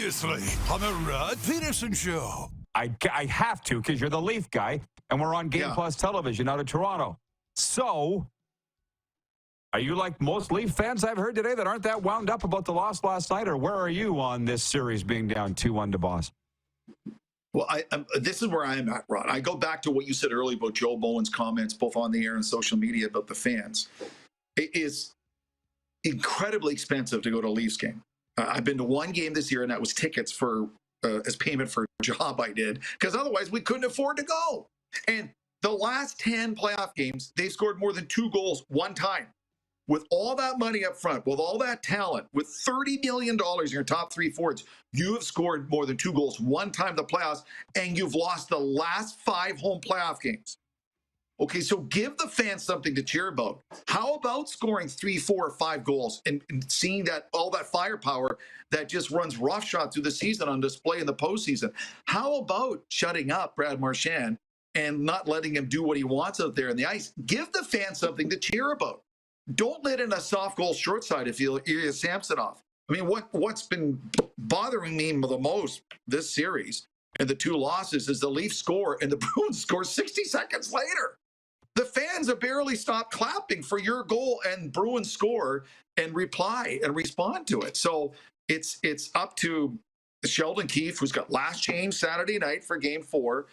Previously on the Rod Pedersen Show. I have to because you're the Leaf guy, and we're on Game Plus television out of Toronto. So, are you like most Leaf fans I've heard today that aren't that wound up about the loss last night, or where are you on this series being down 2-1 to Boston? Well, this is where I'm at, Rod. I go back to what you said earlier about Joe Bowen's comments, both on the air and social media, about the fans. It is incredibly expensive to go to a Leafs game. I've been to one game this year, and that was tickets for as payment for a job I did, because otherwise we couldn't afford to go. And the last 10 playoff games, they scored more than 2 goals one time. With all that money up front, with all that talent, with $30 million in your top 3 forwards, you have scored more than 2 goals one time in the playoffs, and you've lost the last 5 home playoff games. Okay, so give the fans something to cheer about. How about scoring 3, 4, or 5 goals and seeing that all that firepower that just runs roughshod through the season on display in the postseason? How about shutting up Brad Marchand and not letting him do what he wants out there in the ice? Give the fans something to cheer about. Don't let in a soft goal short side if you're Samsonov. I mean, what's been bothering me the most this series and the 2 losses is the Leafs score and the Bruins score 60 seconds later. The fans have barely stopped clapping for your goal and Bruins score and reply and respond to it. So it's up to Sheldon Keefe, who's got last change Saturday night for Game 4.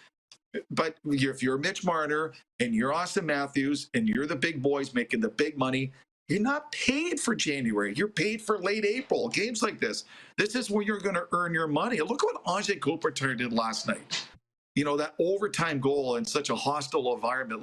But if you're Mitch Marner and you're Austin Matthews and you're the big boys making the big money, you're not paid for January. You're paid for late April. Games like this. This is where you're going to earn your money. Look what Anze Kopitar did last night. You know, that overtime goal in such a hostile environment.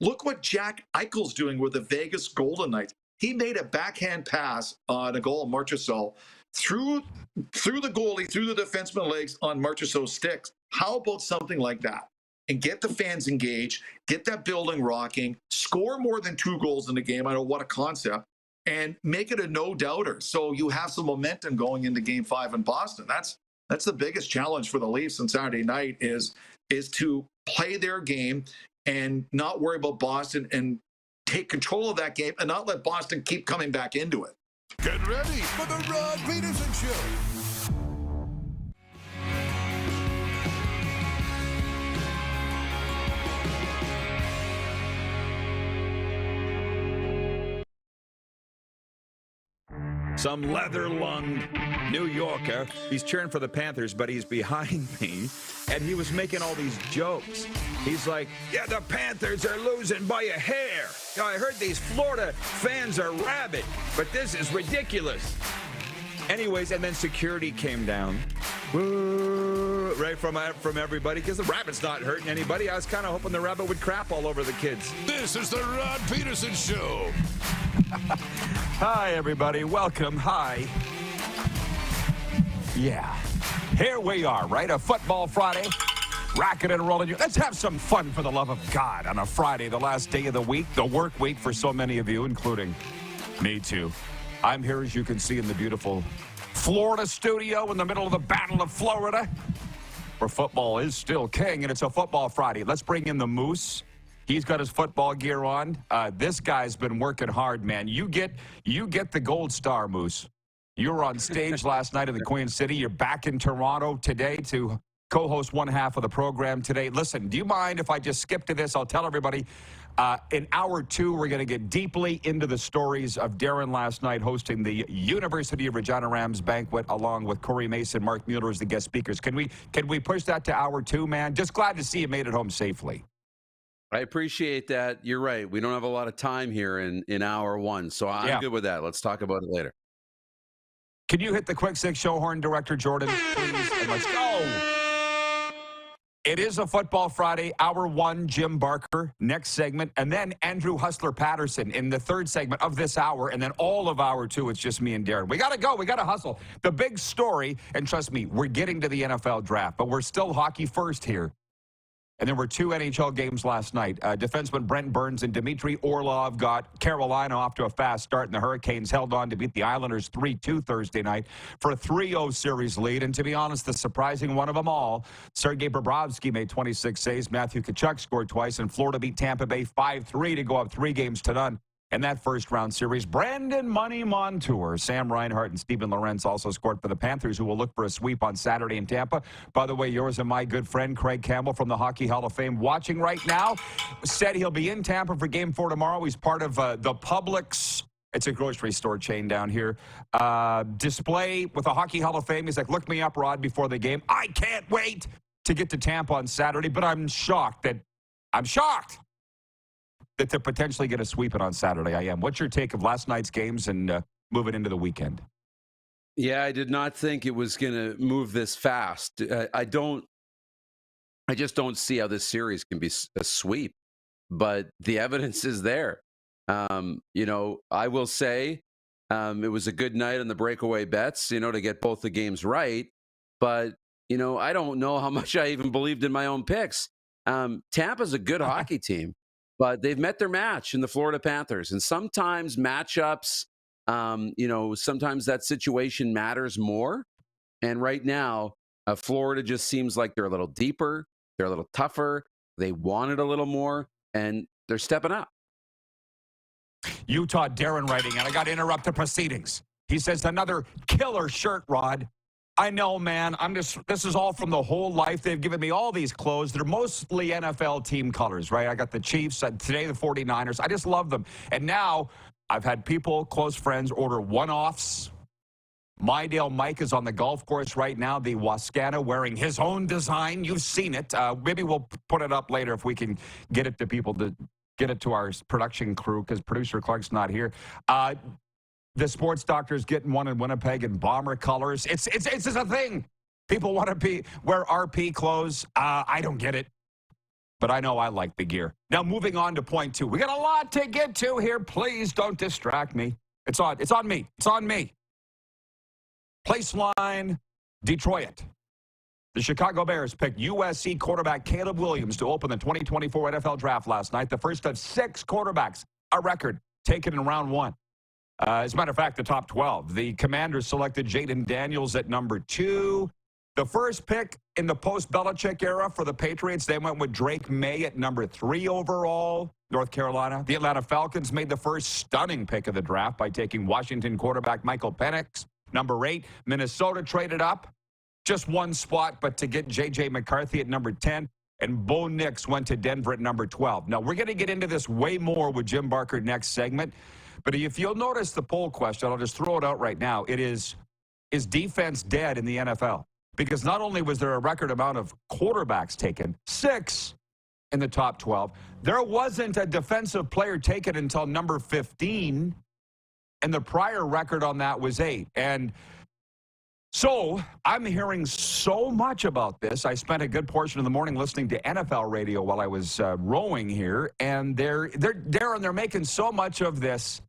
Look what Jack Eichel's doing with the Vegas Golden Knights. He made a backhand pass on a goal of Marchessault through the goalie, through the defenseman legs on Marchessault's sticks. How about something like that? And get the fans engaged, get that building rocking, score more than 2 goals in the game. I know what a concept. And make it a no-doubter. So you have some momentum going into Game 5 in Boston. That's the biggest challenge for the Leafs on Saturday night is to play their game and not worry about Boston and take control of that game and not let Boston keep coming back into it. Get ready for the Rod Pedersen Show. Some leather-lunged New Yorker. He's cheering for the Panthers, but he's behind me, and he was making all these jokes. He's like, yeah, the Panthers are losing by a hair. You know, I heard these Florida fans are rabid, but this is ridiculous. Anyways, and then security came down. Woo, right from everybody, because the rabbit's not hurting anybody. I was kind of hoping the rabbit would crap all over the kids. This is the Rod Pedersen Show. Hi, everybody. Welcome. Hi. Yeah. Here we are, right? A football Friday. Rocking and rolling. Let's have some fun, for the love of God, on a Friday, the last day of the week, the work week for so many of you, including me, too. I'm here, as you can see, in the beautiful Florida studio in the middle of the Battle of Florida, where football is still king, and it's a football Friday. Let's bring in the Moose. He's got his football gear on. This guy's been working hard, man. You get the gold star, Moose. You were on stage last night in the Queen City. You're back in Toronto today to co-host one half of the program today. Listen, do you mind if I just skip to this? I'll tell everybody. In hour 2, we're going to get deeply into the stories of Darren last night hosting the University of Regina Rams banquet along with Corey Mason, Mark Mueller as the guest speakers. Can we push that to hour 2, man? Just glad to see you made it home safely. I appreciate that. You're right. We don't have a lot of time here in hour 1, so I'm good with that. Let's talk about it later. Can you hit the quick 6 show horn, Director Jordan, please? And let's go. It is a football Friday, hour 1, Jim Barker, next segment, and then Andrew Hustler Patterson in the 3rd segment of this hour, and then all of hour 2, it's just me and Darren. We got to go. We got to hustle. The big story, and trust me, we're getting to the NFL draft, but we're still hockey first here. And there were 2 NHL games last night. Defenseman Brent Burns and Dmitry Orlov got Carolina off to a fast start, and the Hurricanes held on to beat the Islanders 3-2 Thursday night for a 3-0 series lead. And to be honest, the surprising one of them all, Sergei Bobrovsky made 26 saves. Matthew Tkachuk scored twice, and Florida beat Tampa Bay 5-3 to go up 3 games to none. in that first-round series. Brandon Money Montour, Sam Reinhart, and Steven Lorentz also scored for the Panthers, who will look for a sweep on Saturday in Tampa. By the way, yours and my good friend Craig Campbell from the Hockey Hall of Fame watching right now said he'll be in Tampa for Game 4 tomorrow. He's part of the Publix, it's a grocery store chain down here, display with the Hockey Hall of Fame. He's like, look me up, Rod, before the game. I can't wait to get to Tampa on Saturday, but I'm shocked that to potentially get a sweep it on Saturday. I am. What's your take of last night's games and moving into the weekend? Yeah, I did not think it was going to move this fast. I just don't see how this series can be a sweep, but the evidence is there. I will say it was a good night on the breakaway bets, to get both the games right. But, I don't know how much I even believed in my own picks. Tampa's a good hockey team, but they've met their match in the Florida Panthers. And sometimes matchups, sometimes that situation matters more. And right now, Florida just seems like they're a little deeper. They're a little tougher. They want it a little more, and they're stepping up. Utah Darren writing, and I got to interrupt the proceedings. He says, another killer shirt, Rod. I know, man. This is all from the whole life. They've given me all these clothes. They're mostly NFL team colors, right? I got the Chiefs, today the 49ers. I just love them. And now I've had people, close friends, order one-offs. Mydale Mike is on the golf course right now, the Wascana, wearing his own design. You've seen it. Maybe we'll put it up later if we can get it to people, to get it to our production crew, because producer Clark's not here. The sports doctor's getting one in Winnipeg in bomber colors. It's just a thing. People want to wear RP clothes. I don't get it, but I know I like the gear. Now, moving on to point 2. We got a lot to get to here. Please don't distract me. It's on me. It's on me. Place line, Detroit. The Chicago Bears picked USC quarterback Caleb Williams to open the 2024 NFL Draft last night, the first of 6 quarterbacks, a record, taken in round 1. As a matter of fact, the top 12. The Commanders selected Jaden Daniels at number 2. The first pick in the post-Belichick era for the Patriots, they went with Drake May at number 3 overall, North Carolina. The Atlanta Falcons made the first stunning pick of the draft by taking Washington quarterback Michael Penix, number 8. Minnesota traded up just one spot, but to get J.J. McCarthy at number 10. And Bo Nix went to Denver at number 12. Now, we're going to get into this way more with Jim Barker next segment. But if you'll notice the poll question, I'll just throw it out right now. It is defense dead in the NFL? Because not only was there a record amount of quarterbacks taken, 6 in the top 12, there wasn't a defensive player taken until number 15, and the prior record on that was 8. And so I'm hearing so much about this. I spent a good portion of the morning listening to NFL radio while I was rowing here, and they're making so much of this.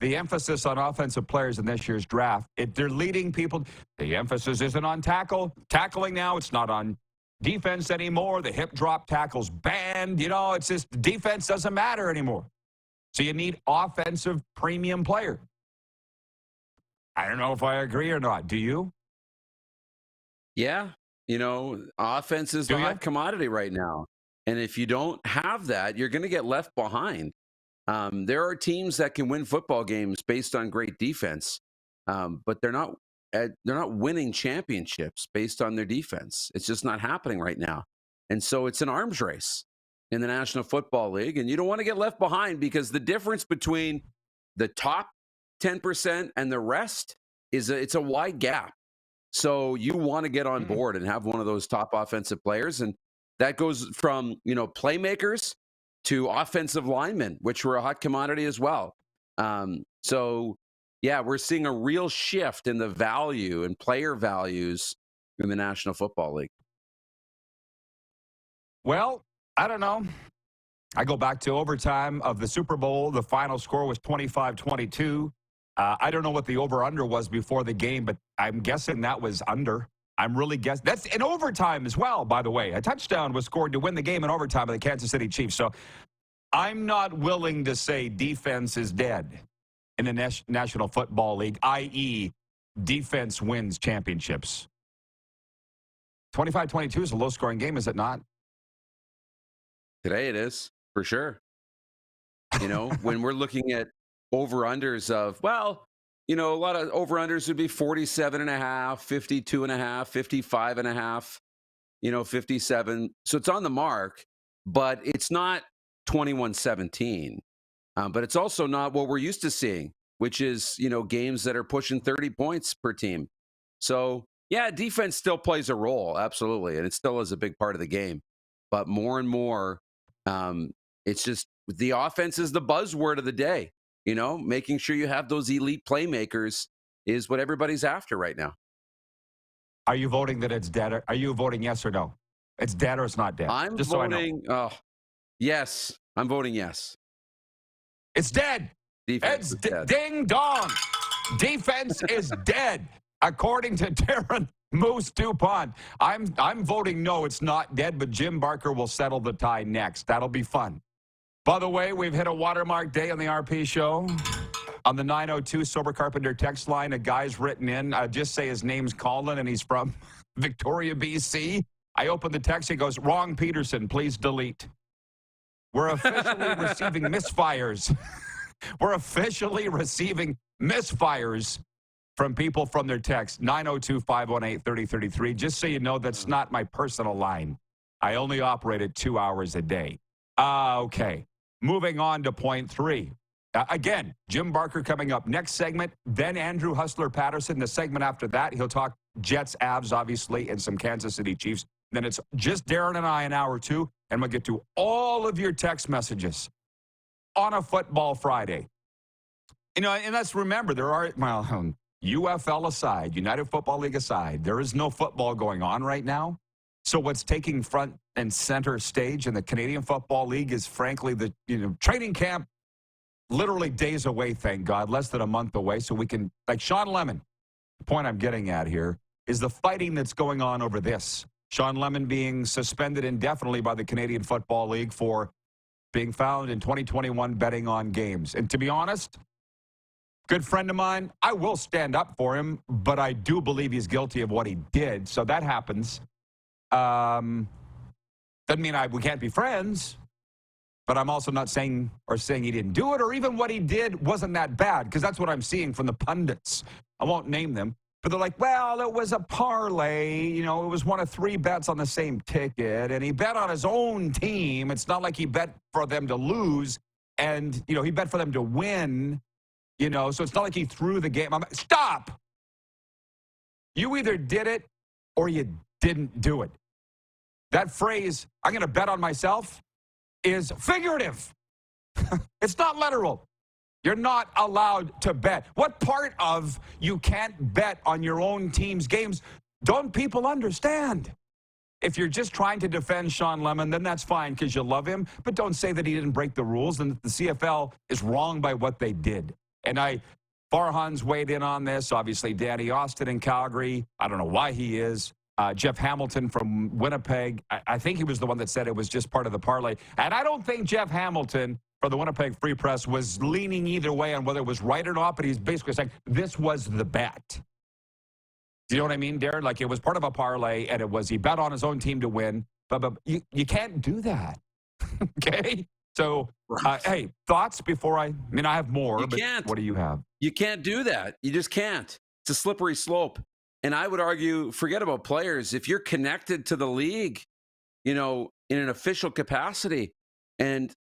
The emphasis on offensive players in this year's draft, they're leading people. The emphasis isn't on tackling now. It's not on defense anymore. The hip drop tackle's banned. It's just defense doesn't matter anymore. So you need offensive premium player. I don't know if I agree or not. Do you? Yeah. Offense is the hot commodity right now. And if you don't have that, you're going to get left behind. There are teams that can win football games based on great defense, but they're not winning championships based on their defense. It's just not happening right now. And so it's an arms race in the National Football League, and you don't want to get left behind, because the difference between the top 10% and the rest it's a wide gap. So you want to get on board and have one of those top offensive players, and that goes from playmakers to offensive linemen, which were a hot commodity as well. So, yeah, we're seeing a real shift in the value and player values in the National Football League. Well, I don't know. I go back to overtime of the Super Bowl. The final score was 25-22. I don't know what the over-under was before the game, but I'm guessing that was under. I'm really guessing. That's in overtime as well, by the way. A touchdown was scored to win the game in overtime by the Kansas City Chiefs. So I'm not willing to say defense is dead in the National Football League, i.e. defense wins championships. 25-22 is a low-scoring game, is it not? Today it is, for sure. When we're looking at over-unders of, well, a lot of over-unders would be 47.5, 52.5, 55.5, 57. So it's on the mark, but it's not 21-17. But it's also not what we're used to seeing, which is, games that are pushing 30 points per team. So, yeah, defense still plays a role, absolutely, and it still is a big part of the game. But more and more, it's just the offense is the buzzword of the day. Making sure you have those elite playmakers is what everybody's after right now. Are you voting that it's dead? Are you voting yes or no? It's dead or it's not dead? I'm Just voting, yes. I'm voting yes. It's dead. Defense It's is dead. ding dong. Defense is dead, according to Darren Moose DuPont. I'm voting no, it's not dead, but Jim Barker will settle the tie next. That'll be fun. By the way, we've hit a watermark day on the RP show. On the 902 Sober Carpenter text line, a guy's written in. Just say his name's Colin, and he's from Victoria, BC. I opened the text. He goes, wrong Pedersen, please delete. We're officially receiving misfires. We're officially receiving misfires from people from their text. 902-518-3033. Just so you know, that's not my personal line. I only operate it 2 hours a day. Okay. Moving on to point 3. Again, Jim Barker coming up next segment. Then Andrew Hustler Patterson. The segment after that, he'll talk Jets, Avs, obviously, and some Kansas City Chiefs. Then it's just Darren and I, an hour 2, and we'll get to all of your text messages on a Football Friday. And let's remember, there are, UFL aside, United Football League aside, there is no football going on right now. So what's taking front and center stage in the Canadian Football League is, frankly, the training camp, literally days away, thank God, less than a month away. So we can, like Sean Lemon, the point I'm getting at here is the fighting that's going on over this. Sean Lemon being suspended indefinitely by the Canadian Football League for being found in 2021 betting on games. And to be honest, good friend of mine, I will stand up for him, but I do believe he's guilty of what he did. So that happens. Doesn't mean we can't be friends, but I'm also not saying he didn't do it, or even what he did wasn't that bad, because that's what I'm seeing from the pundits. I won't name them, but they're like, well, it was a parlay. It was one of 3 bets on the same ticket, and he bet on his own team. It's not like he bet for them to lose, and, he bet for them to win, so it's not like he threw the game. Stop! You either did it or you didn't do it. That phrase, I'm going to bet on myself, is figurative. It's not literal. You're not allowed to bet. What part of you can't bet on your own team's games don't people understand? If you're just trying to defend Sean Lemon, then that's fine because you love him, but don't say that he didn't break the rules and that the CFL is wrong by what they did. And Farhan's weighed in on this. Obviously, Danny Austin in Calgary. I don't know why he is. Jeff Hamilton from Winnipeg. I think he was the one that said it was just part of the parlay. And I don't think Jeff Hamilton for the Winnipeg Free Press was leaning either way on whether it was right or not, but he's basically saying this was the bet. Do you know what I mean, Darren? Like, it was part of a parlay, and he bet on his own team to win. But you can't do that. Okay? So, hey, thoughts before I have more, you but can't. What do you have? You can't do that. You just can't. It's a slippery slope. And I would argue, forget about players. If you're connected to the league, in an official capacity, and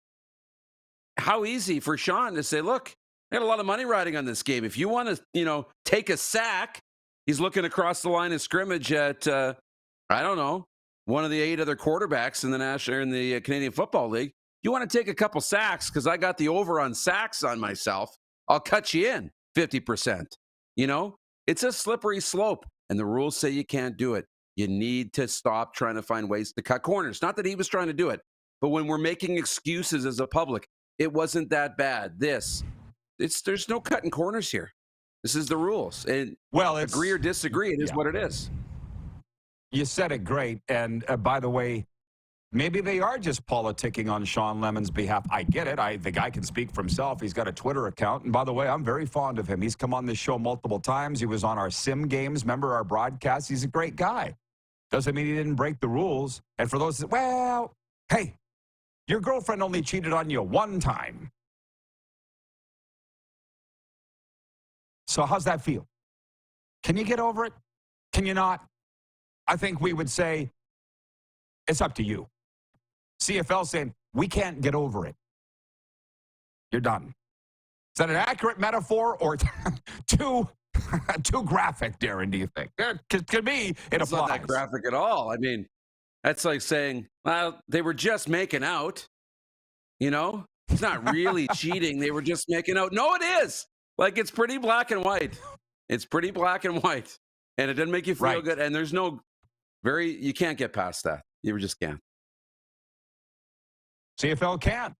how easy for Sean to say, look, I got a lot of money riding on this game. If you want to, take a sack, he's looking across the line of scrimmage at, I don't know, one of the 8 other quarterbacks in the Canadian Football League. You want to take a couple sacks because I got the over on sacks on myself. I'll cut you in 50%. It's a slippery slope, and the rules say you can't do it. You need to stop trying to find ways to cut corners. Not that he was trying to do it, but when we're making excuses as a public, it wasn't that bad. There's no cutting corners here. This is the rules. And agree or disagree, it is what it is. You said it great. And by the way, maybe they are just politicking on Sean Lemon's behalf. I get it. The guy can speak for himself. He's got a Twitter account. And by the way, I'm very fond of him. He's come on this show multiple times. He was on our sim games. Remember our broadcast? He's a great guy. Doesn't mean he didn't break the rules. And for those that, hey, your girlfriend only cheated on you one time. So how's that feel? Can you get over it? Can you not? I think we would say it's up to you. CFL saying, we can't get over it. You're done. Is that an accurate metaphor or too graphic, Darren, do you think? To me, it applies. Not that graphic at all. I mean, that's like saying, well, they were just making out. You know? It's not really cheating. They were just making out. No, it is. Like, it's pretty black and white. It's pretty black and white. And it doesn't make you feel good. And there's no you can't get past that. You just can't. CFL can.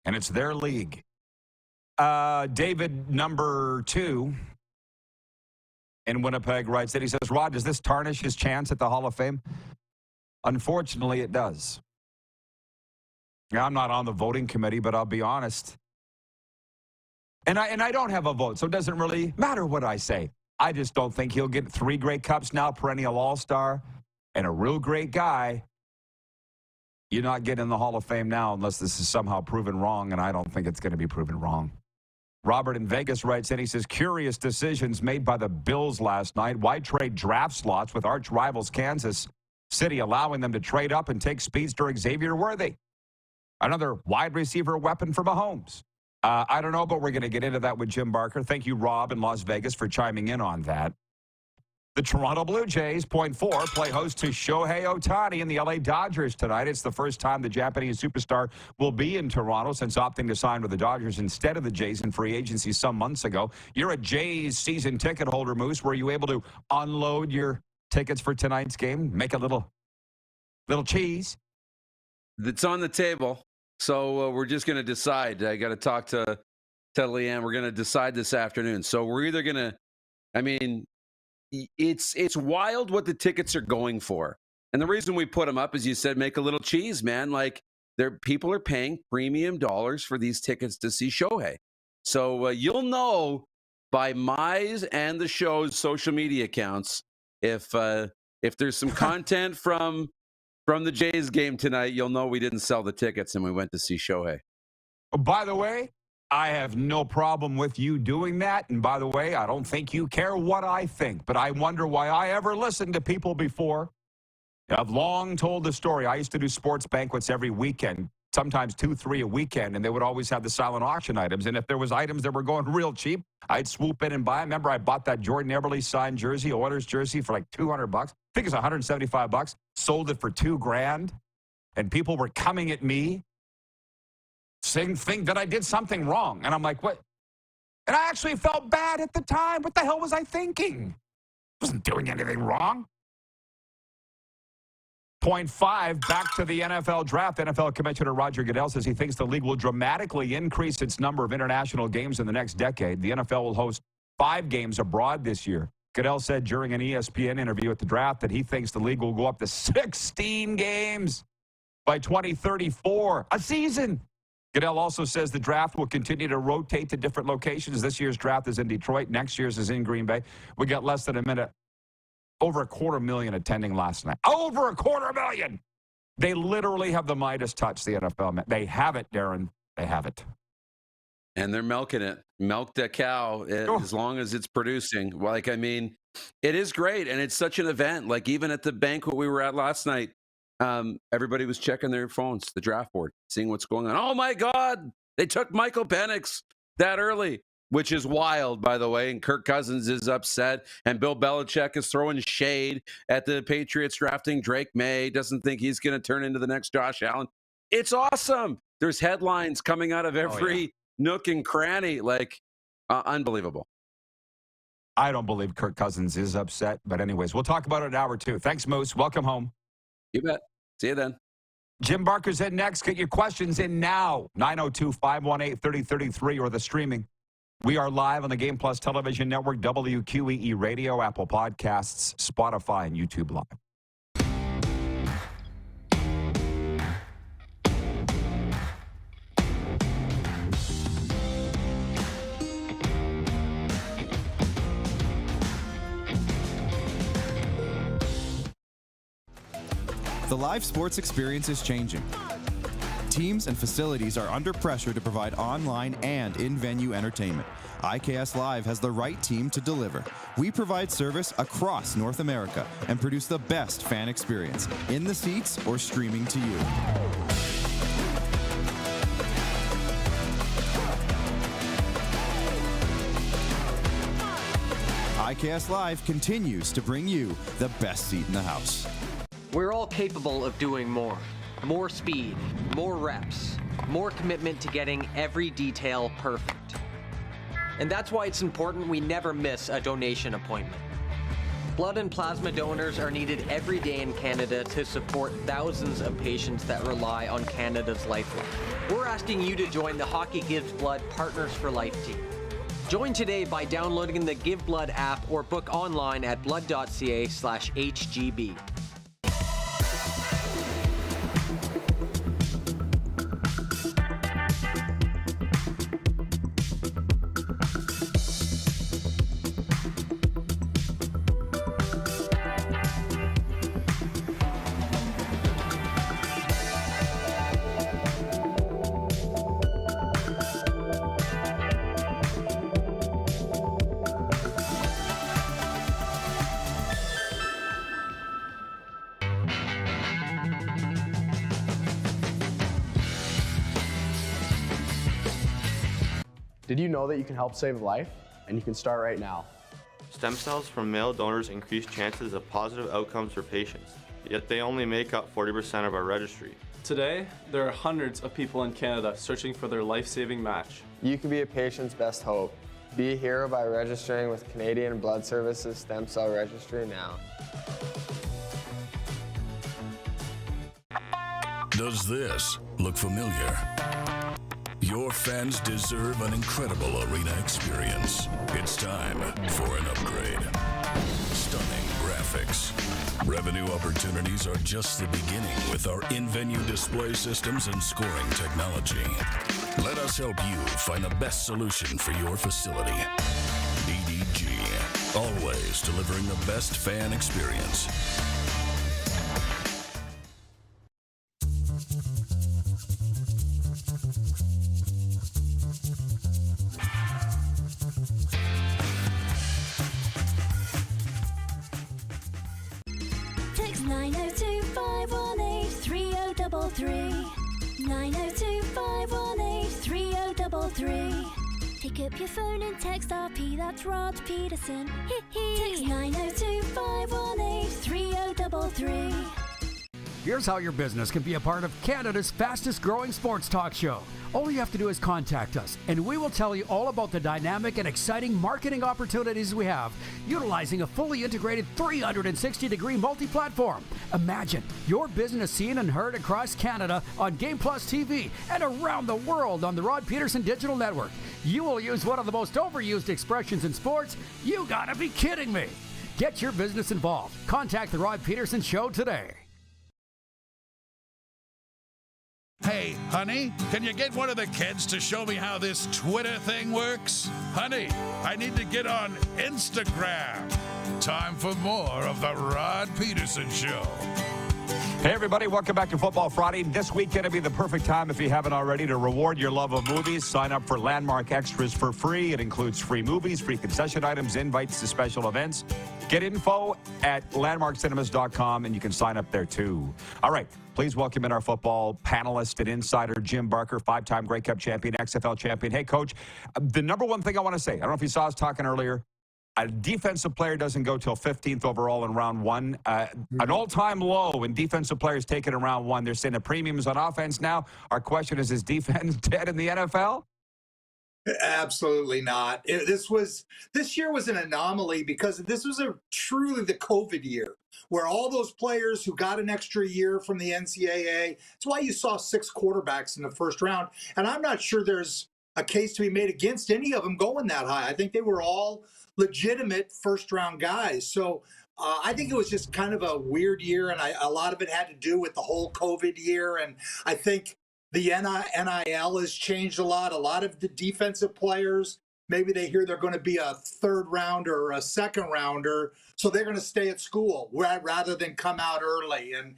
And it's their league. David, number 2 in Winnipeg, writes that he says, Rod, does this tarnish his chance at the Hall of Fame? Unfortunately, it does. Now, I'm not on the voting committee, but I'll be honest. And I don't have a vote, so it doesn't really matter what I say. I just don't think he'll get 3 Grey Cups now, perennial all-star, and a real great guy. You're not getting in the Hall of Fame now unless this is somehow proven wrong, and I don't think it's going to be proven wrong. Robert in Vegas writes in, he says, curious decisions made by the Bills last night. Why trade draft slots with arch rivals Kansas City, allowing them to trade up and take speedster Xavier Worthy? Another wide receiver weapon for Mahomes. I don't know, but we're going to get into that with Jim Barker. Thank you, Rob, in Las Vegas, for chiming in on that. The Toronto Blue Jays, point 4, play host to Shohei Ohtani and the LA Dodgers tonight. It's the first time the Japanese superstar will be in Toronto since opting to sign with the Dodgers instead of the Jays in free agency some months ago. You're a Jays season ticket holder, Moose. Were you able to unload your tickets for tonight's game? Make a little cheese? It's on the table. So we're just going to decide. I got to talk to Leanne. We're going to decide this afternoon. So we're either going to, I mean, it's wild what the tickets are going for. And the reason we put them up, as you said, make a little cheese, man. Like, people are paying premium dollars for these tickets to see Shohei. So you'll know by Mize and the show's social media accounts if there's some content from the Jays game tonight. You'll know we didn't sell the tickets and we went to see Shohei. By the way, I have no problem with you doing that. And by the way, I don't think you care what I think, but I wonder why I ever listened to people before. I've long told the story. I used to do sports banquets every weekend, sometimes 2, 3 a weekend, and they would always have the silent auction items. And if there was items that were going real cheap, I'd swoop in and buy. I remember I bought that Jordan Eberle signed jersey, Oilers jersey, for like $200. I think it's $175. Sold it for $2,000, and people were coming at me saying that I did something wrong. And I'm like, what? And I actually felt bad at the time. What the hell was I thinking? I wasn't doing anything wrong. Point 5, back to the NFL draft. NFL Commissioner Roger Goodell says he thinks the league will dramatically increase its number of international games in the next decade. The NFL will host 5 games abroad this year. Goodell said during an ESPN interview at the draft that he thinks the league will go up to 16 games by 2034, a season. Goodell also says the draft will continue to rotate to different locations. This year's draft is in Detroit. Next year's is in Green Bay. We got less than a minute. Over 250,000 attending last night. Over 250,000! They literally have the Midas touch, the NFL. They have it, Darren. They have it. And they're milking it. Milk the cow as long as it's producing. Like, I mean, it is great. And it's such an event. Like, even at the banquet we were at last night, everybody was checking their phones, the draft board, seeing what's going on. Oh, my God. They took Michael Penix that early, which is wild, by the way. And Kirk Cousins is upset. And Bill Belichick is throwing shade at the Patriots drafting Drake May. Doesn't think he's going to turn into the next Josh Allen. It's awesome. There's headlines coming out of every nook and cranny. Like, unbelievable. I don't believe Kirk Cousins is upset. But anyways, we'll talk about it in hour 2. Thanks, Moose. Welcome home. You bet. See you then. Jim Barker's in next. Get your questions in now. 902-518-3033 or the streaming. We are live on the Game Plus Television Network, WQEE Radio, Apple Podcasts, Spotify, and YouTube Live. The live sports experience is changing. teams and facilities are under pressure to provide online and in-venue entertainment. IKS Live has the right team to deliver. We provide service across North America and produce the best fan experience, in the seats or streaming to you. IKS Live continues to bring you the best seat in the house. We're all capable of doing more. More speed, more reps, more commitment to getting every detail perfect. And that's why it's important we never miss a donation appointment. Blood and plasma donors are needed every day in Canada to support thousands of patients that rely on Canada's lifeline. We're asking you to join the Hockey Gives Blood Partners for Life team. Join today by downloading the Give Blood app or book online at blood.ca/HGB. Did you know that you can help save a life? And you can start right now. Stem cells from male donors increase chances of positive outcomes for patients, yet they only make up 40% of our registry. Today, there are hundreds of people in Canada searching for their life-saving match. You can be a patient's best hope. Be a hero by registering with Canadian Blood Services Stem Cell Registry now. Does this look familiar? Your fans deserve an incredible arena experience. It's time for an upgrade. Stunning graphics. Revenue opportunities are just the beginning with our in-venue display systems and scoring technology. Let us help you find the best solution for your facility. EDG, always delivering the best fan experience. Text 902-518-3033. 902-518-3033. Pick up your phone and text RP, that's Rod Pedersen. Text 902-518-3033. Here's how your business can be a part of Canada's fastest growing sports talk show. All you have to do is contact us, and we will tell you all about the dynamic and exciting marketing opportunities we have, utilizing a fully integrated 360-degree multi-platform. Imagine your business seen and heard across Canada on Game Plus TV and around the world on the Rod Pedersen Digital Network. You will use one of the most overused expressions in sports. You gotta be kidding me. Get your business involved. Contact the Rod Pedersen Show today. Hey, honey, can you get one of the kids to show me how this Twitter thing works? Honey, I need to get on Instagram. Time for more of the Rod Pedersen Show. Hey, everybody, welcome back to Football Friday. This week going to be the perfect time, if you haven't already, to reward your love of movies. Sign up for Landmark Extras for free. It includes free movies, free concession items, invites to special events. Get info at landmarkcinemas.com, and you can sign up there, too. All right, please welcome in our football panelist and insider, Jim Barker, five-time Grey Cup champion, XFL champion. Hey, Coach, the number one thing I want to say, I don't know if you saw us talking earlier, a defensive player doesn't go till 15th overall in round one. An all-time low in defensive players taken in round one. They're saying the premium is on offense now. Our question is defense dead in the NFL? Absolutely not. This year was an anomaly because this was truly the COVID year where all those players who got an extra year from the NCAA, that's why you saw 6 quarterbacks in the first round. And I'm not sure there's a case to be made against any of them going that high. I think they were all legitimate first-round guys. So I think it was just kind of a weird year, and a lot of it had to do with the whole COVID year. And I think the NIL has changed a lot. A lot of the defensive players maybe they hear they're going to be a third rounder or a second rounder, so they're going to stay at school rather than come out early, and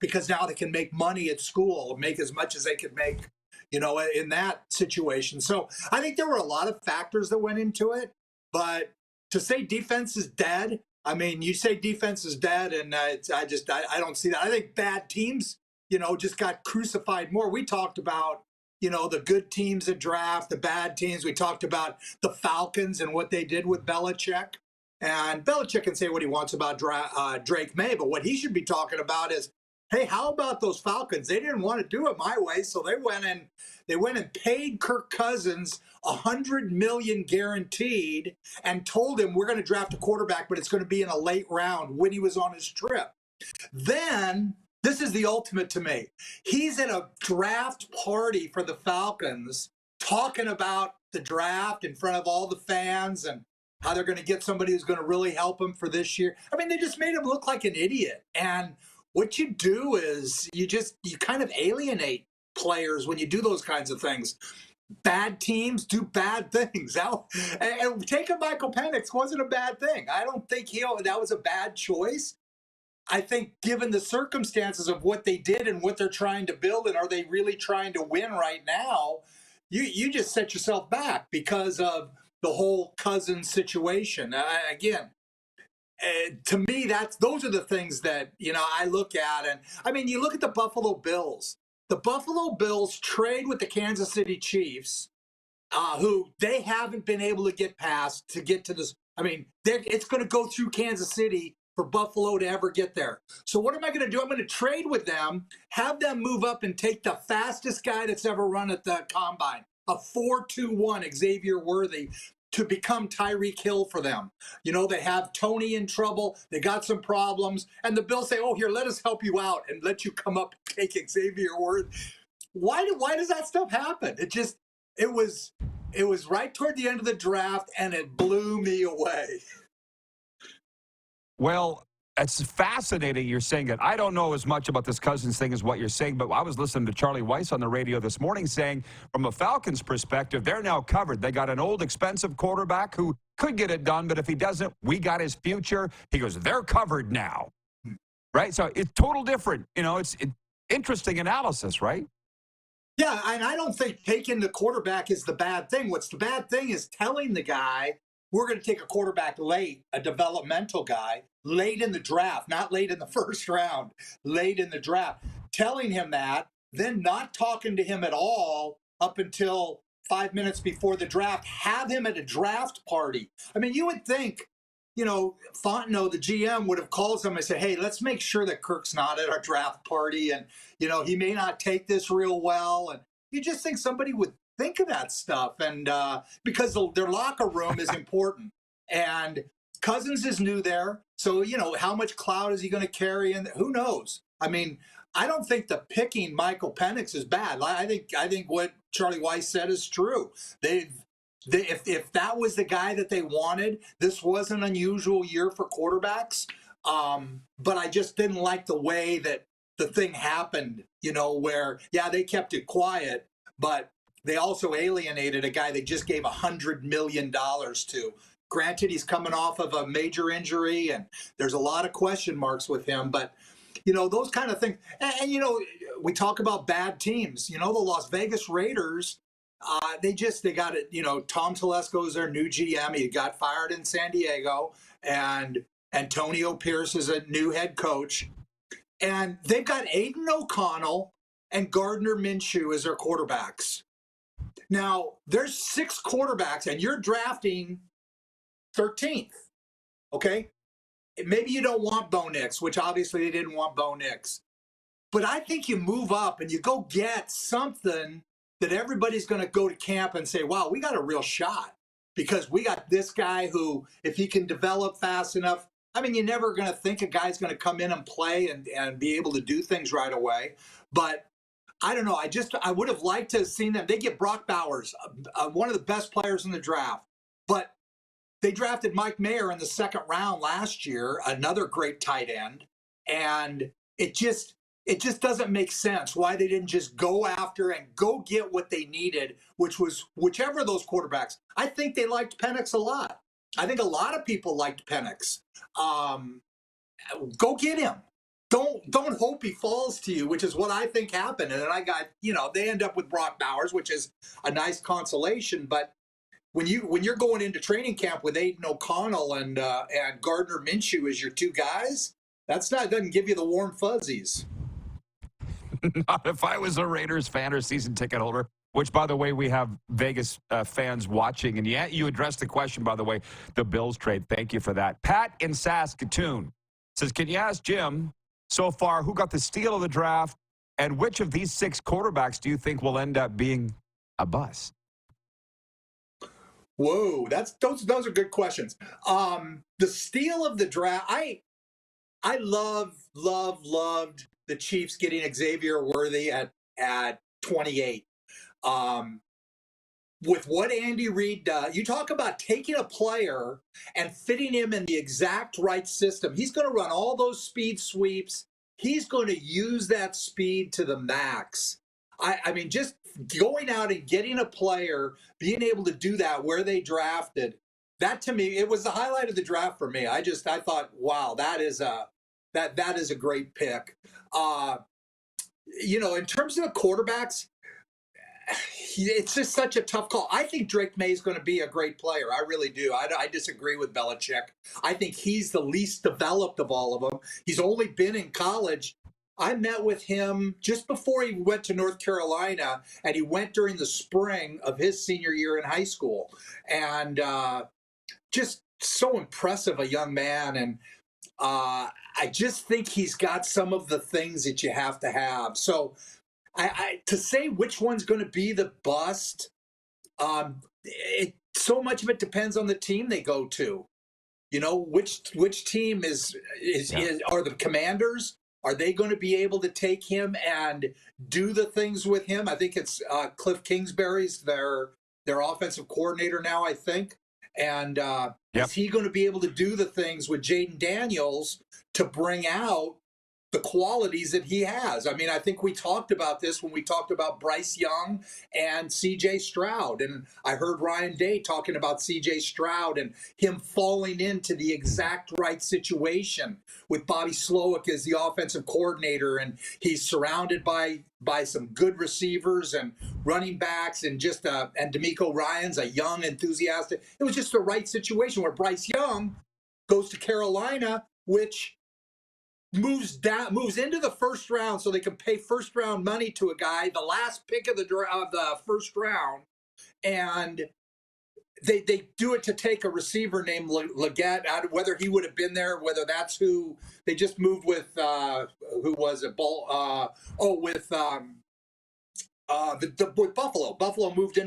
because now they can make money at school, make as much as they could make, in that situation. So I think there were a lot of factors that went into it, but to say defense is dead, I mean, you say defense is dead, and I don't see that. I think bad teams, just got crucified more. We talked about, the good teams that draft, the bad teams. We talked about the Falcons and what they did with Belichick. And Belichick can say what he wants about Drake May, but what he should be talking about is, hey, how about those Falcons? They didn't want to do it my way, so they went and paid Kirk Cousins $100 million guaranteed and told him, we're going to draft a quarterback, but it's going to be in a late round when he was on his trip. Then, this is the ultimate to me. He's at a draft party for the Falcons talking about the draft in front of all the fans and how they're going to get somebody who's going to really help him for this year. I mean, they just made him look like an idiot. And what you do is you kind of alienate players when you do those kinds of things. Bad teams do bad things. And taking Michael Penix wasn't a bad thing. I don't think that was a bad choice. I think given the circumstances of what they did and what they're trying to build, and are they really trying to win right now, you just set yourself back because of the whole Cousins situation. To me, those are the things that, I look at. And I mean, you look at the Buffalo Bills. The Buffalo Bills trade with the Kansas City Chiefs, who they haven't been able to get past to get to this. I mean, it's going to go through Kansas City for Buffalo to ever get there. So what am I going to do? I'm going to trade with them, have them move up and take the fastest guy that's ever run at the combine, a 4.21 Xavier Worthy, to become Tyreek Hill for them. They have Tony in trouble. They got some problems. And the Bills say, oh, here, let us help you out and let you come up and take Xavier Worthy. Why does that stuff happen? It was right toward the end of the draft, and it blew me away. Well, it's fascinating you're saying it. I don't know as much about this Cousins thing as what you're saying, but I was listening to Charlie Weiss on the radio this morning saying, from a Falcons perspective, they're now covered. They got an old, expensive quarterback who could get it done, but if he doesn't, we got his future. He goes, they're covered now, right? So it's total different. It's interesting analysis, right? Yeah, and I don't think taking the quarterback is the bad thing. What's the bad thing is telling the guy, we're going to take a quarterback late, a developmental guy, late in the draft, not late in the first round, late in the draft. Telling him that, then not talking to him at all up until 5 minutes before the draft, have him at a draft party. I mean, you would think, Fontenot, the GM, would have called him and said, hey, let's make sure that Kirk's not at our draft party, and, he may not take this real well. And you just think somebody would think of that stuff, and because their locker room is important. And Cousins is new there, so how much clout is he going to carry? And who knows? I mean, I don't think the picking Michael Penix is bad. I think what Charlie Weiss said is true. If that was the guy that they wanted, this was an unusual year for quarterbacks. But I just didn't like the way that the thing happened. Where they kept it quiet, but they also alienated a guy they just gave $100 million to. Granted, he's coming off of a major injury, and there's a lot of question marks with him. But, those kind of things. And we talk about bad teams. The Las Vegas Raiders, they got it. Tom Telesco is their new GM. He got fired in San Diego, and Antonio Pierce is a new head coach. And they've got Aiden O'Connell and Gardner Minshew as their quarterbacks. Now, there's 6 quarterbacks, and you're drafting 13th, okay? Maybe you don't want Bo Nix, which obviously they didn't want Bo Nix. But I think you move up and you go get something that everybody's going to go to camp and say, wow, we got a real shot because we got this guy who, if he can develop fast enough, I mean, you're never going to think a guy's going to come in and play and be able to do things right away. But I don't know. I would have liked to have seen them. They get Brock Bowers, one of the best players in the draft. But they drafted Mike Mayer in the second round last year, another great tight end. And it it just doesn't make sense why they didn't just go after and go get what they needed, which was whichever of those quarterbacks. I think they liked Penix a lot. I think a lot of people liked Penix. Go get him. Don't hope he falls to you, which is what I think happened. And then I got, they end up with Brock Bowers, which is a nice consolation. But when you're going into training camp with Aiden O'Connell and Gardner Minshew as your two guys, doesn't give you the warm fuzzies. Not if I was a Raiders fan or season ticket holder, which, by the way, we have Vegas fans watching. And yeah, you addressed the question, by the way, the Bills trade. Thank you for that. Pat in Saskatoon says, can you ask Jim, so far, who got the steal of the draft, and which of these 6 quarterbacks do you think will end up being a bust? Whoa, those are good questions. The steal of the draft, I loved the Chiefs getting Xavier Worthy at 28. With what Andy Reid does, you talk about taking a player and fitting him in the exact right system. He's going to run all those speed sweeps. He's going to use that speed to the max. I mean, just going out and getting a player, being able to do that where they drafted, that to me, it was the highlight of the draft for me. I thought, wow, that is a great pick. In terms of the quarterbacks, it's just such a tough call. I think Drake May is going to be a great player. I really do. I disagree with Belichick. I think he's the least developed of all of them. He's only been in college. I met with him just before he went to North Carolina, and he went during the spring of his senior year in high school. And just so impressive, a young man. And I just think he's got some of the things that you have to have. So to say which one's going to be the bust, so much of it depends on the team they go to. Which team are the Commanders? Are they going to be able to take him and do the things with him? I think it's Cliff Kingsbury's their offensive coordinator now, I think. And is he going to be able to do the things with Jaden Daniels to bring out the qualities that he has? I mean, I think we talked about this when we talked about Bryce Young and C.J. Stroud. And I heard Ryan Day talking about C.J. Stroud and him falling into the exact right situation with Bobby Slowick as the offensive coordinator. And he's surrounded by some good receivers and running backs and and D'Amico Ryans, a young, enthusiastic. It was just the right situation where Bryce Young goes to Carolina, which moves into the first round so they can pay first round money to a guy, the last pick of the first round, and they do it to take a receiver named Leggett. Whether he would have been there, whether that's who they just moved with, who was it? With Buffalo. Buffalo moved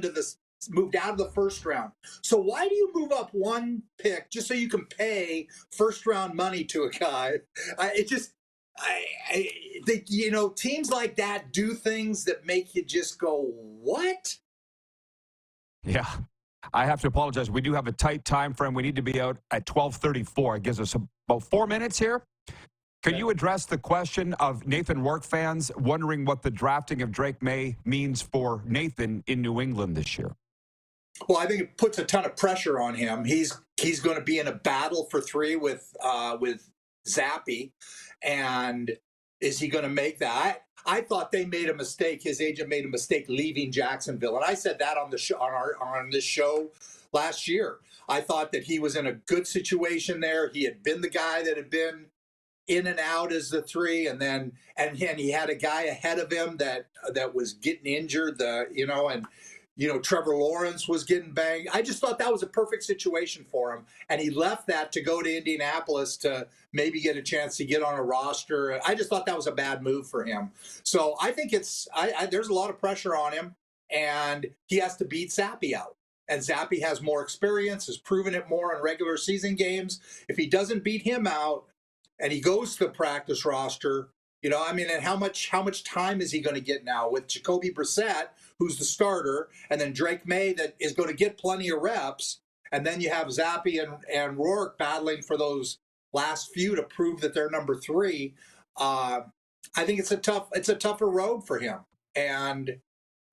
out of the first round. So why do you move up one pick just so you can pay first round money to a guy? Teams like that do things that make you just go, what? Yeah. I have to apologize. We do have a tight time frame. We need to be out at 12:34. It gives us about 4 minutes here. Can you address the question of Nathan Rourke fans wondering what the drafting of Drake May means for Nathan in New England this year? Well, I think it puts a ton of pressure on him. He's going to be in a battle for 3 with Zappe, and is he going to make that? I thought they made a mistake. His agent made a mistake leaving Jacksonville, and I said that on the show on this show last year. I thought that he was in a good situation there. He had been the guy that had been in and out as the 3, and he had a guy ahead of him that was getting injured. Trevor Lawrence was getting banged. I just thought that was a perfect situation for him. And he left that to go to Indianapolis to maybe get a chance to get on a roster. I just thought that was a bad move for him. So I think there's a lot of pressure on him, and he has to beat Zappe out. And Zappe has more experience, has proven it more in regular season games. If he doesn't beat him out and he goes to the practice roster, and how much time is he going to get now with Jacoby Brissett, who's the starter, and then Drake May that is going to get plenty of reps, and then you have Zappe and Rourke battling for those last few to prove that they're number 3. I think it's a tougher road for him. And,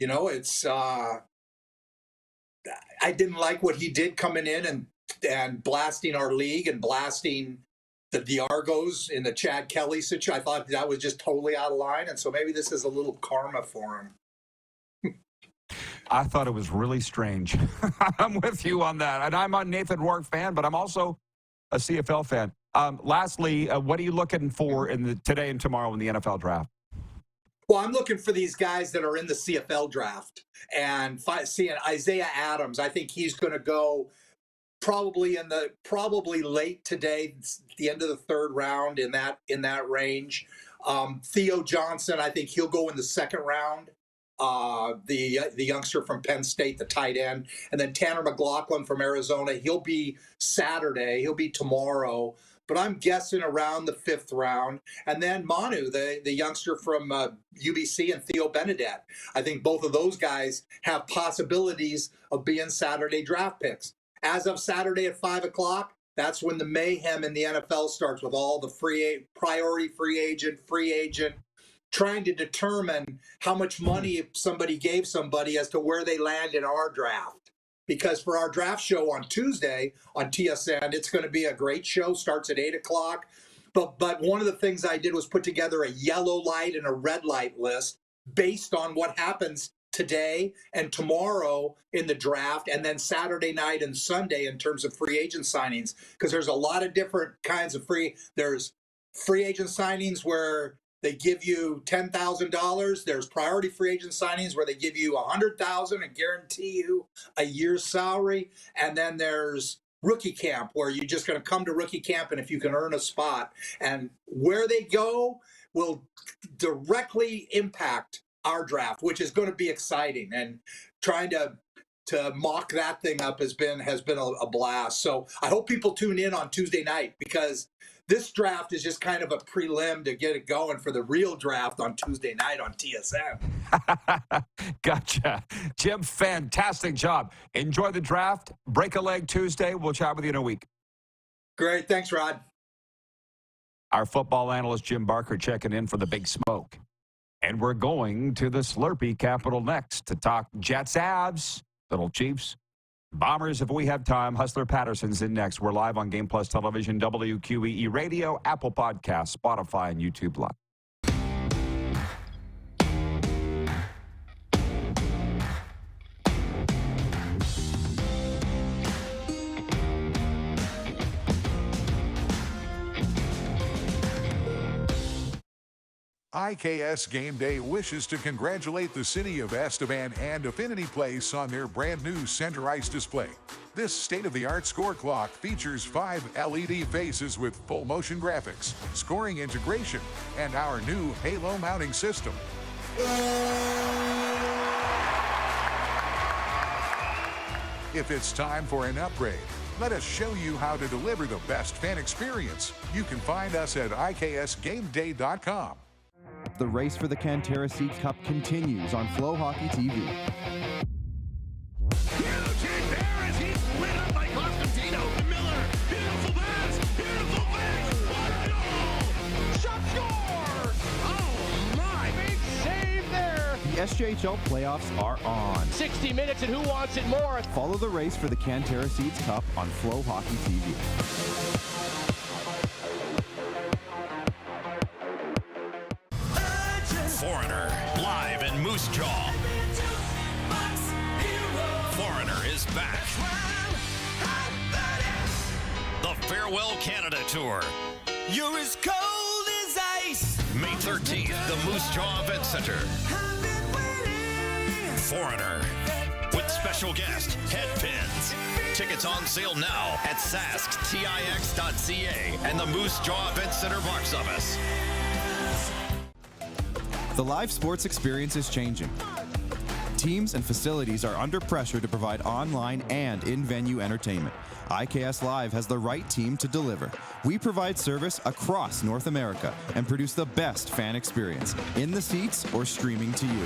it's I didn't like what he did coming in and blasting our league and blasting the Argos in the Chad Kelly situation. I thought that was just totally out of line. And so maybe this is a little karma for him. I thought it was really strange. I'm with you on that. And I'm a Nathan Rourke fan, but I'm also a CFL fan. Lastly, what are you looking for in today and tomorrow in the NFL draft? Well, I'm looking for these guys that are in the CFL draft and seeing Isaiah Adams. I think he's going to go probably late today, the end of the third round in that range. Theo Johnson, I think he'll go in the second round. The youngster from Penn State, the tight end, and then Tanner McLaughlin from Arizona. He'll be Saturday. He'll be tomorrow. But I'm guessing around the fifth round. And then Manu, the youngster from UBC, and Theo Benedet. I think both of those guys have possibilities of being Saturday draft picks. As of Saturday at 5 o'clock, that's when the mayhem in the NFL starts with all the priority free agent, trying to determine how much money somebody gave somebody as to where they land in our draft. Because for our draft show on Tuesday on TSN, it's going to be a great show, starts at 8 o'clock. But one of the things I did was put together a yellow light and a red light list based on what happens today and tomorrow in the draft, and then Saturday night and Sunday in terms of free agent signings. Because there's a lot of different kinds of there's free agent signings where they give you $10,000. There's priority free agent signings where they give you $100,000 and guarantee you a year's salary. And then there's rookie camp where you're just going to come to rookie camp and if you can earn a spot. And where they go will directly impact our draft, which is going to be exciting. And trying to mock that thing up has been a blast. So I hope people tune in on Tuesday night, because this draft is just kind of a prelim to get it going for the real draft on Tuesday night on TSN. Gotcha. Jim, fantastic job. Enjoy the draft. Break a leg Tuesday. We'll chat with you in a week. Great. Thanks, Rod. Our football analyst, Jim Barker, checking in for the Big Smoke. And we're going to the Slurpee capital next to talk Jets, Avs, Little Chiefs, Bombers if we have time. Hustler Patterson's in next. We're live on Game Plus Television, WQEE Radio, Apple Podcasts, Spotify, and YouTube Live. IKS Game Day wishes to congratulate the City of Estevan and Affinity Place on their brand new center ice display. This state-of-the-art score clock features 5 LED faces with full motion graphics, scoring integration, and our new Halo mounting system. If it's time for an upgrade, let us show you how to deliver the best fan experience. You can find us at IKSGameDay.com. The race for the Cantera Seeds Cup continues on Flow Hockey TV. The SJHL playoffs are on. 60 minutes and who wants it more? Follow the race for the Cantera Seeds Cup on Flow Hockey TV. Foreigner, live in Moose Jaw. Foreigner is back. The Farewell Canada Tour. You're as cold as ice. May 13th, the Moose Jaw Event Center. Foreigner, with special guest, Headpins. Tickets on sale now at sasktix.ca and the Moose Jaw Event Center box office. The live sports experience is changing. Teams and facilities are under pressure to provide online and in-venue entertainment. IKS Live has the right team to deliver. We provide service across North America and produce the best fan experience, in the seats or streaming to you.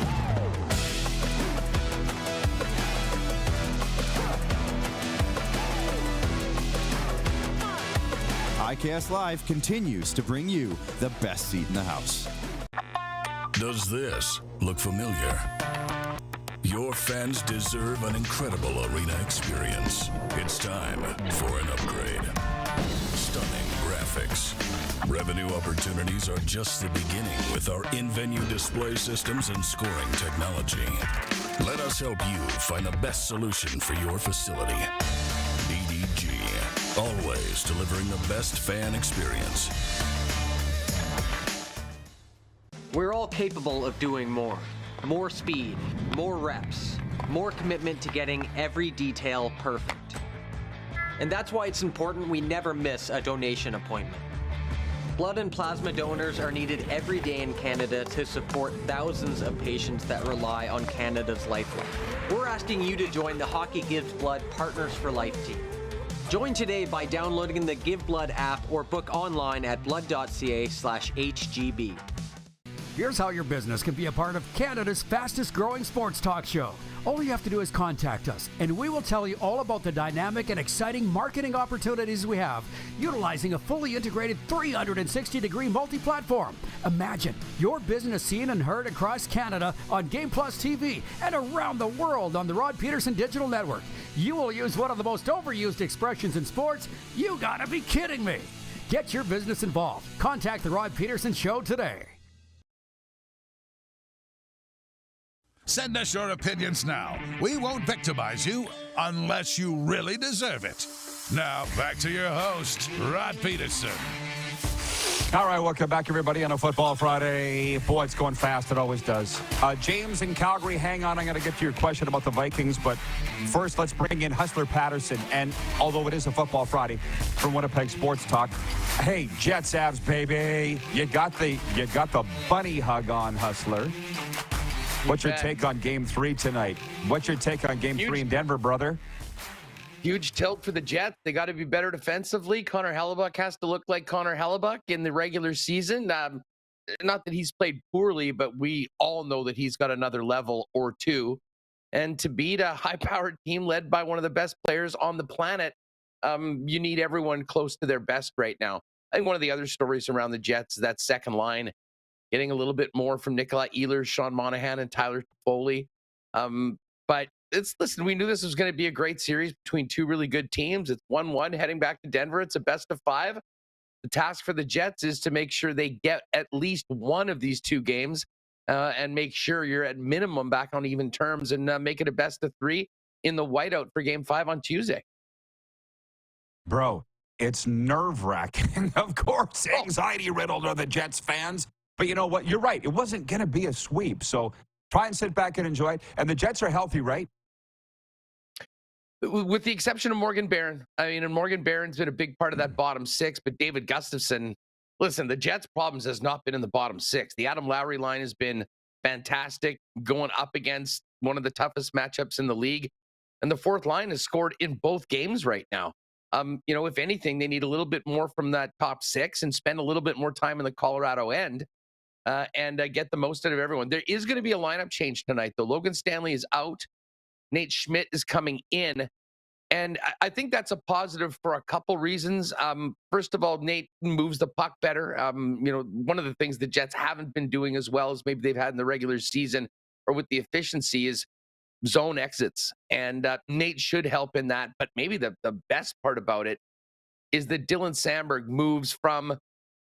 IKS Live continues to bring you the best seat in the house. Does this look familiar? Your fans deserve an incredible arena experience. It's time for an upgrade. Stunning graphics. Revenue opportunities are just the beginning with our in-venue display systems and scoring technology. Let us help you find the best solution for your facility. DDG, always delivering the best fan experience. We're all capable of doing more. More speed, more reps, more commitment to getting every detail perfect. And that's why it's important we never miss a donation appointment. Blood and plasma donors are needed every day in Canada to support thousands of patients that rely on Canada's lifeline. We're asking you to join the Hockey Gives Blood Partners for Life team. Join today by downloading the Give Blood app or book online at blood.ca/HGB. Here's how your business can be a part of Canada's fastest growing sports talk show. All you have to do is contact us, and we will tell you all about the dynamic and exciting marketing opportunities we have, utilizing a fully integrated 360-degree multi-platform. Imagine your business seen and heard across Canada on Game Plus TV and around the world on the Rod Pedersen Digital Network. You will use one of the most overused expressions in sports. You gotta be kidding me. Get your business involved. Contact the Rod Pedersen Show today. Send us your opinions now. We won't victimize you unless you really deserve it. Now, back to your host, Rod Pedersen. All right, welcome back, everybody, on a Football Friday. Boy, it's going fast. It always does. James in Calgary, hang on. I'm going to get to your question about the Vikings, but first, let's bring in Hustler Pedersen. And although it is a Football Friday from Winnipeg Sports Talk, hey, Jets, Avs, baby, you got the bunny hug on, Hustler. What's your take on Game 3 tonight? What's your take on Game 3 in Denver, brother? Huge tilt for the Jets. They got to be better defensively. Connor Hellebuck has to look like Connor Hellebuck in the regular season. Not that he's played poorly, but we all know that he's got another level or two. And to beat a high-powered team led by one of the best players on the planet, you need everyone close to their best right now. I think one of the other stories around the Jets is that second line, getting a little bit more from Nikolai Ehlers, Sean Monahan, and Tyler Toffoli. But listen, we knew this was going to be a great series between two really good teams. It's 1-1 heading back to Denver. It's a best of 5. The task for the Jets is to make sure they get at least one of these two games and make sure you're at minimum back on even terms and make it a best of 3 in the whiteout for Game 5 on Tuesday. Bro, it's nerve-wracking. Of course, anxiety-riddled are the Jets fans. But you know what? You're right. It wasn't going to be a sweep. So try and sit back and enjoy it. And the Jets are healthy, right? With the exception of Morgan Barron. I mean, and Morgan Barron's been a big part of that bottom 6. But David Gustafson, listen, the Jets' problems has not been in the bottom 6. The Adam Lowry line has been fantastic, going up against one of the toughest matchups in the league. And the fourth line has scored in both games right now. If anything, they need a little bit more from that top 6 and spend a little bit more time in the Colorado end. And get the most out of everyone. There is going to be a lineup change tonight, though. Logan Stanley is out. Nate Schmidt is coming in. And I think that's a positive for a couple reasons. First of all, Nate moves the puck better. One of the things the Jets haven't been doing as well as maybe they've had in the regular season or with the efficiency is zone exits. And Nate should help in that. But maybe the best part about it is that Dylan Sandberg moves from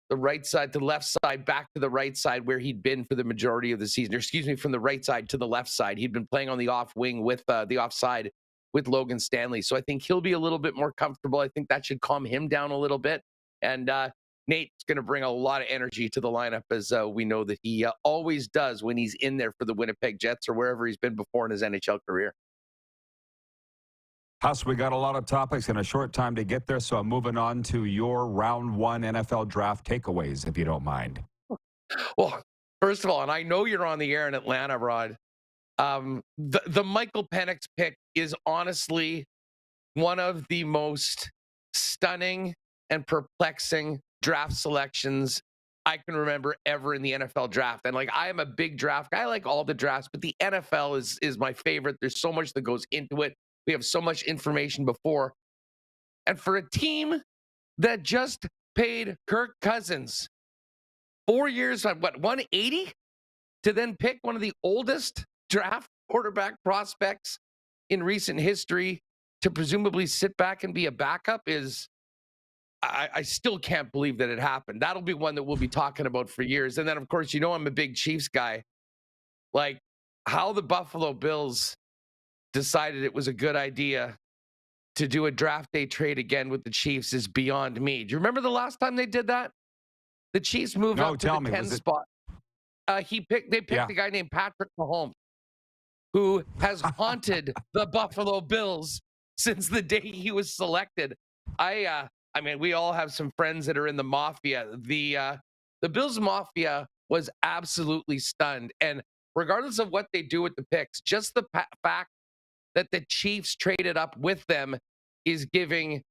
the right side to the left side, back to the right side where he'd been for the majority of the season. Or excuse me, from the right side to the left side. He'd been playing on the off wing with the offside with Logan Stanley. So I think he'll be a little bit more comfortable. I think that should calm him down a little bit. And Nate's going to bring a lot of energy to the lineup, as we know that he always does when he's in there for the Winnipeg Jets or wherever he's been before in his NHL career. Huss, we got a lot of topics in a short time to get there, so I'm moving on to your round 1 NFL draft takeaways, if you don't mind. Well, first of all, and I know you're on the air in Atlanta, Rod, the Michael Penix pick is honestly one of the most stunning and perplexing draft selections I can remember ever in the NFL draft. And I am a big draft guy. I like all the drafts, but the NFL is my favorite. There's so much that goes into it. We have so much information before. And for a team that just paid Kirk Cousins 4 years, 180 to then pick one of the oldest draft quarterback prospects in recent history to presumably sit back and be a backup is, I still can't believe that it happened. That'll be one that we'll be talking about for years. And then, of course, I'm a big Chiefs guy. Like, how the Buffalo Bills decided it was a good idea to do a draft day trade again with the Chiefs is beyond me. Do you remember the last time they did that? The Chiefs moved up to the 10th spot. They picked a guy named Patrick Mahomes, who has haunted the Buffalo Bills since the day he was selected. I mean, we all have some friends that are in the mafia. The Bills Mafia was absolutely stunned. And regardless of what they do with the picks, just the fact that the Chiefs traded up with them is giving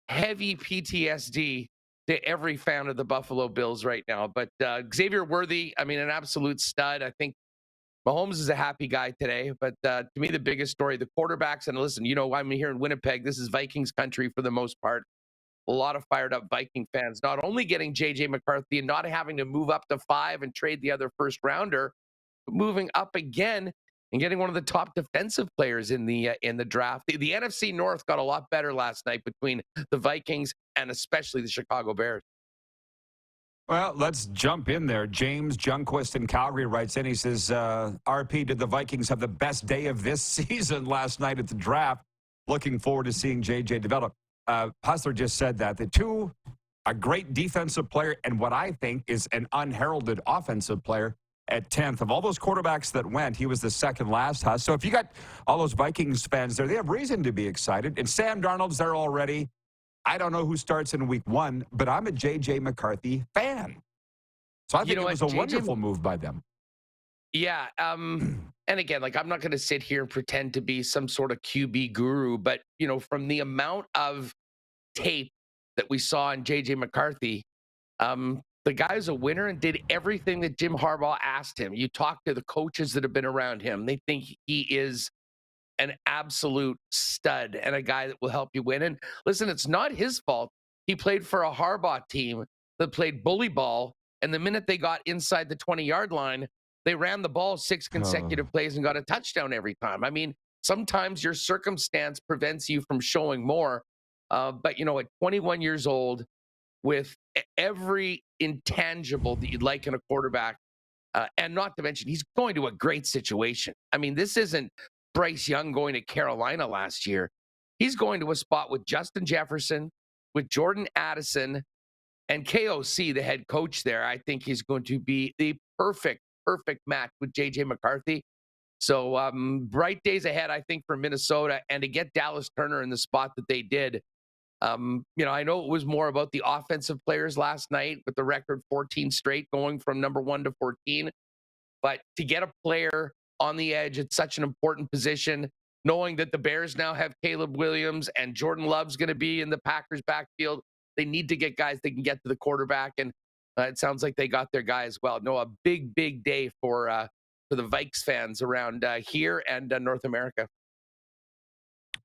heavy PTSD to every fan of the Buffalo Bills right now. But Xavier Worthy, I mean, an absolute stud. I think Mahomes is a happy guy today. But to me, the biggest story, the quarterbacks, and listen, I'm here in Winnipeg. This is Vikings country for the most part. A lot of fired up Viking fans, not only getting J.J. McCarthy and not having to move up to 5 and trade the other first rounder, but moving up again and getting one of the top defensive players in the draft. The NFC North got a lot better last night between the Vikings and especially the Chicago Bears. Well, let's jump in there. James Junquist in Calgary writes in. He says, RP, did the Vikings have the best day of this season last night at the draft? Looking forward to seeing JJ develop. Hustler just said that. The two, a great defensive player and what I think is an unheralded offensive player at 10th. Of all those quarterbacks that went, he was the second last, Huss. So if you got all those Vikings fans there, they have reason to be excited. And Sam Darnold's there already. I don't know who starts in week 1, but I'm a J.J. McCarthy fan. So I think it was a wonderful move by them. Yeah. And again, like, I'm not going to sit here and pretend to be some sort of QB guru, but, from the amount of tape that we saw on J.J. McCarthy, the guy's a winner and did everything that Jim Harbaugh asked him. You talk to the coaches that have been around him. They think he is an absolute stud and a guy that will help you win. And listen, it's not his fault. He played for a Harbaugh team that played bully ball. And the minute they got inside the 20-yard line, they ran the ball 6 consecutive plays and got a touchdown every time. I mean, sometimes your circumstance prevents you from showing more. But, at 21 years old, with every intangible that you'd like in a quarterback, and not to mention, he's going to a great situation. I mean, this isn't Bryce Young going to Carolina last year. He's going to a spot with Justin Jefferson, with Jordan Addison, and KOC, the head coach there. I think he's going to be the perfect match with J.J. McCarthy. So bright days ahead, I think, for Minnesota. And to get Dallas Turner in the spot that they did, I know it was more about the offensive players last night with the record 14 straight going from number 1 to 14. But to get a player on the edge at such an important position, knowing that the Bears now have Caleb Williams and Jordan Love's going to be in the Packers backfield, they need to get guys that can get to the quarterback. And it sounds like they got their guy as well. No, a big day for the Vikes fans around here and North America.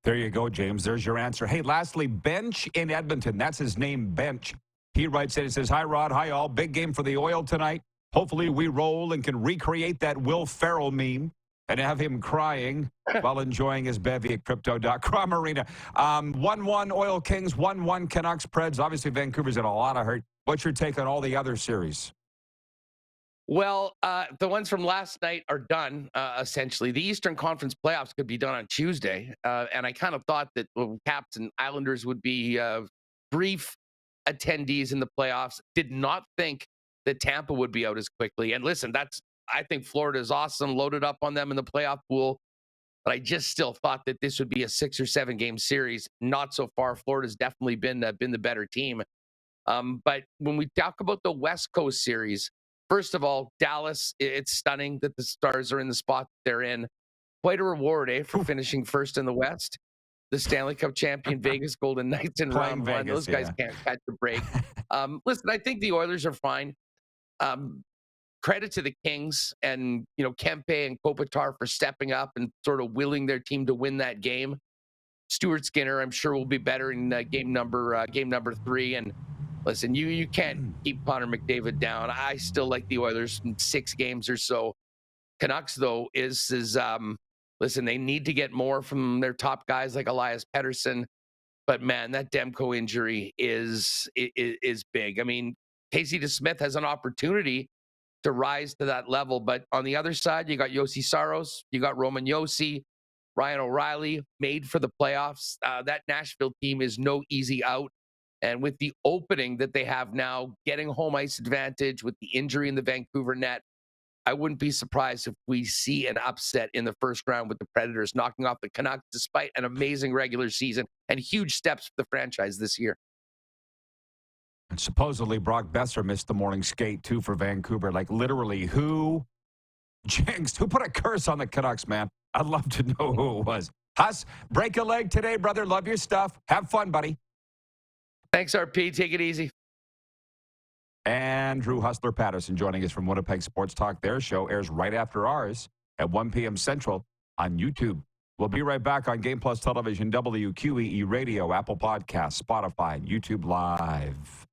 There you go, James. There's your answer. Hey, lastly, Bench in Edmonton. That's his name, Bench. He writes in, he says, hi, Rod. Hi, all. Big game for the Oil tonight. Hopefully we roll and can recreate that Will Ferrell meme and have him crying while enjoying his bevy at Crypto.com Arena. 1-1 Oil Kings, 1-1 Canucks Preds. Obviously, Vancouver's in a lot of hurt. What's your take on all the other series? Well, the ones from last night are done, essentially. The Eastern Conference playoffs could be done on Tuesday. And I kind of thought that Caps and Islanders would be brief attendees in the playoffs. Did not think that Tampa would be out as quickly. And listen, I think Florida is awesome, loaded up on them in the playoff pool. But I just still thought that this would be a 6 or 7 game series. Not so far. Florida's definitely been the better team. But when we talk about the West Coast series, first of all, Dallas, it's stunning that the Stars are in the spot they're in. Quite a reward, for finishing first in the West. The Stanley Cup champion Vegas Golden Knights in round 1. Those guys can't catch a break. Listen, I think the Oilers are fine. Credit to the Kings and, Kempe and Kopitar for stepping up and sort of willing their team to win that game. Stuart Skinner, I'm sure, will be better in game number 3. And listen, you can't keep Connor McDavid down. I still like the Oilers in 6 games or so. Canucks, though, is listen, they need to get more from their top guys like Elias Pedersen. But man, that Demko injury is big. I mean, Casey DeSmith has an opportunity to rise to that level. But on the other side, you got Yossi Saros, you got Roman Yossi, Ryan O'Reilly, made for the playoffs. That Nashville team is no easy out. And with the opening that they have now, getting home ice advantage with the injury in the Vancouver net, I wouldn't be surprised if we see an upset in the first round with the Predators knocking off the Canucks despite an amazing regular season and huge steps for the franchise this year. And supposedly Brock Besser missed the morning skate, too, for Vancouver. Like, literally, who jinxed? Who put a curse on the Canucks, man? I'd love to know who it was. Huss, break a leg today, brother. Love your stuff. Have fun, buddy. Thanks, RP. Take it easy. Andrew Hustler Patterson joining us from Winnipeg Sports Talk. Their show airs right after ours at 1 p.m. Central on YouTube. We'll be right back on Game Plus Television, WQEE Radio, Apple Podcasts, Spotify, and YouTube Live.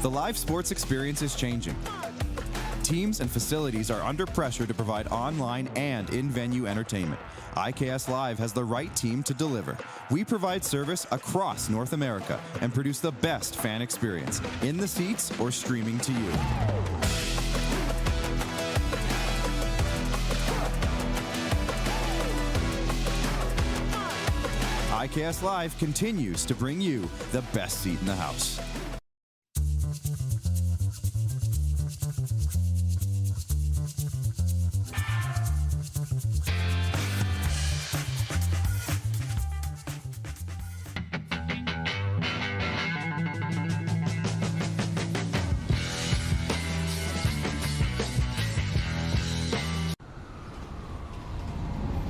The live sports experience is changing. Teams and facilities are under pressure to provide online and in-venue entertainment. IKS Live has the right team to deliver. We provide service across North America and produce the best fan experience, in the seats or streaming to you. IKS Live continues to bring you the best seat in the house.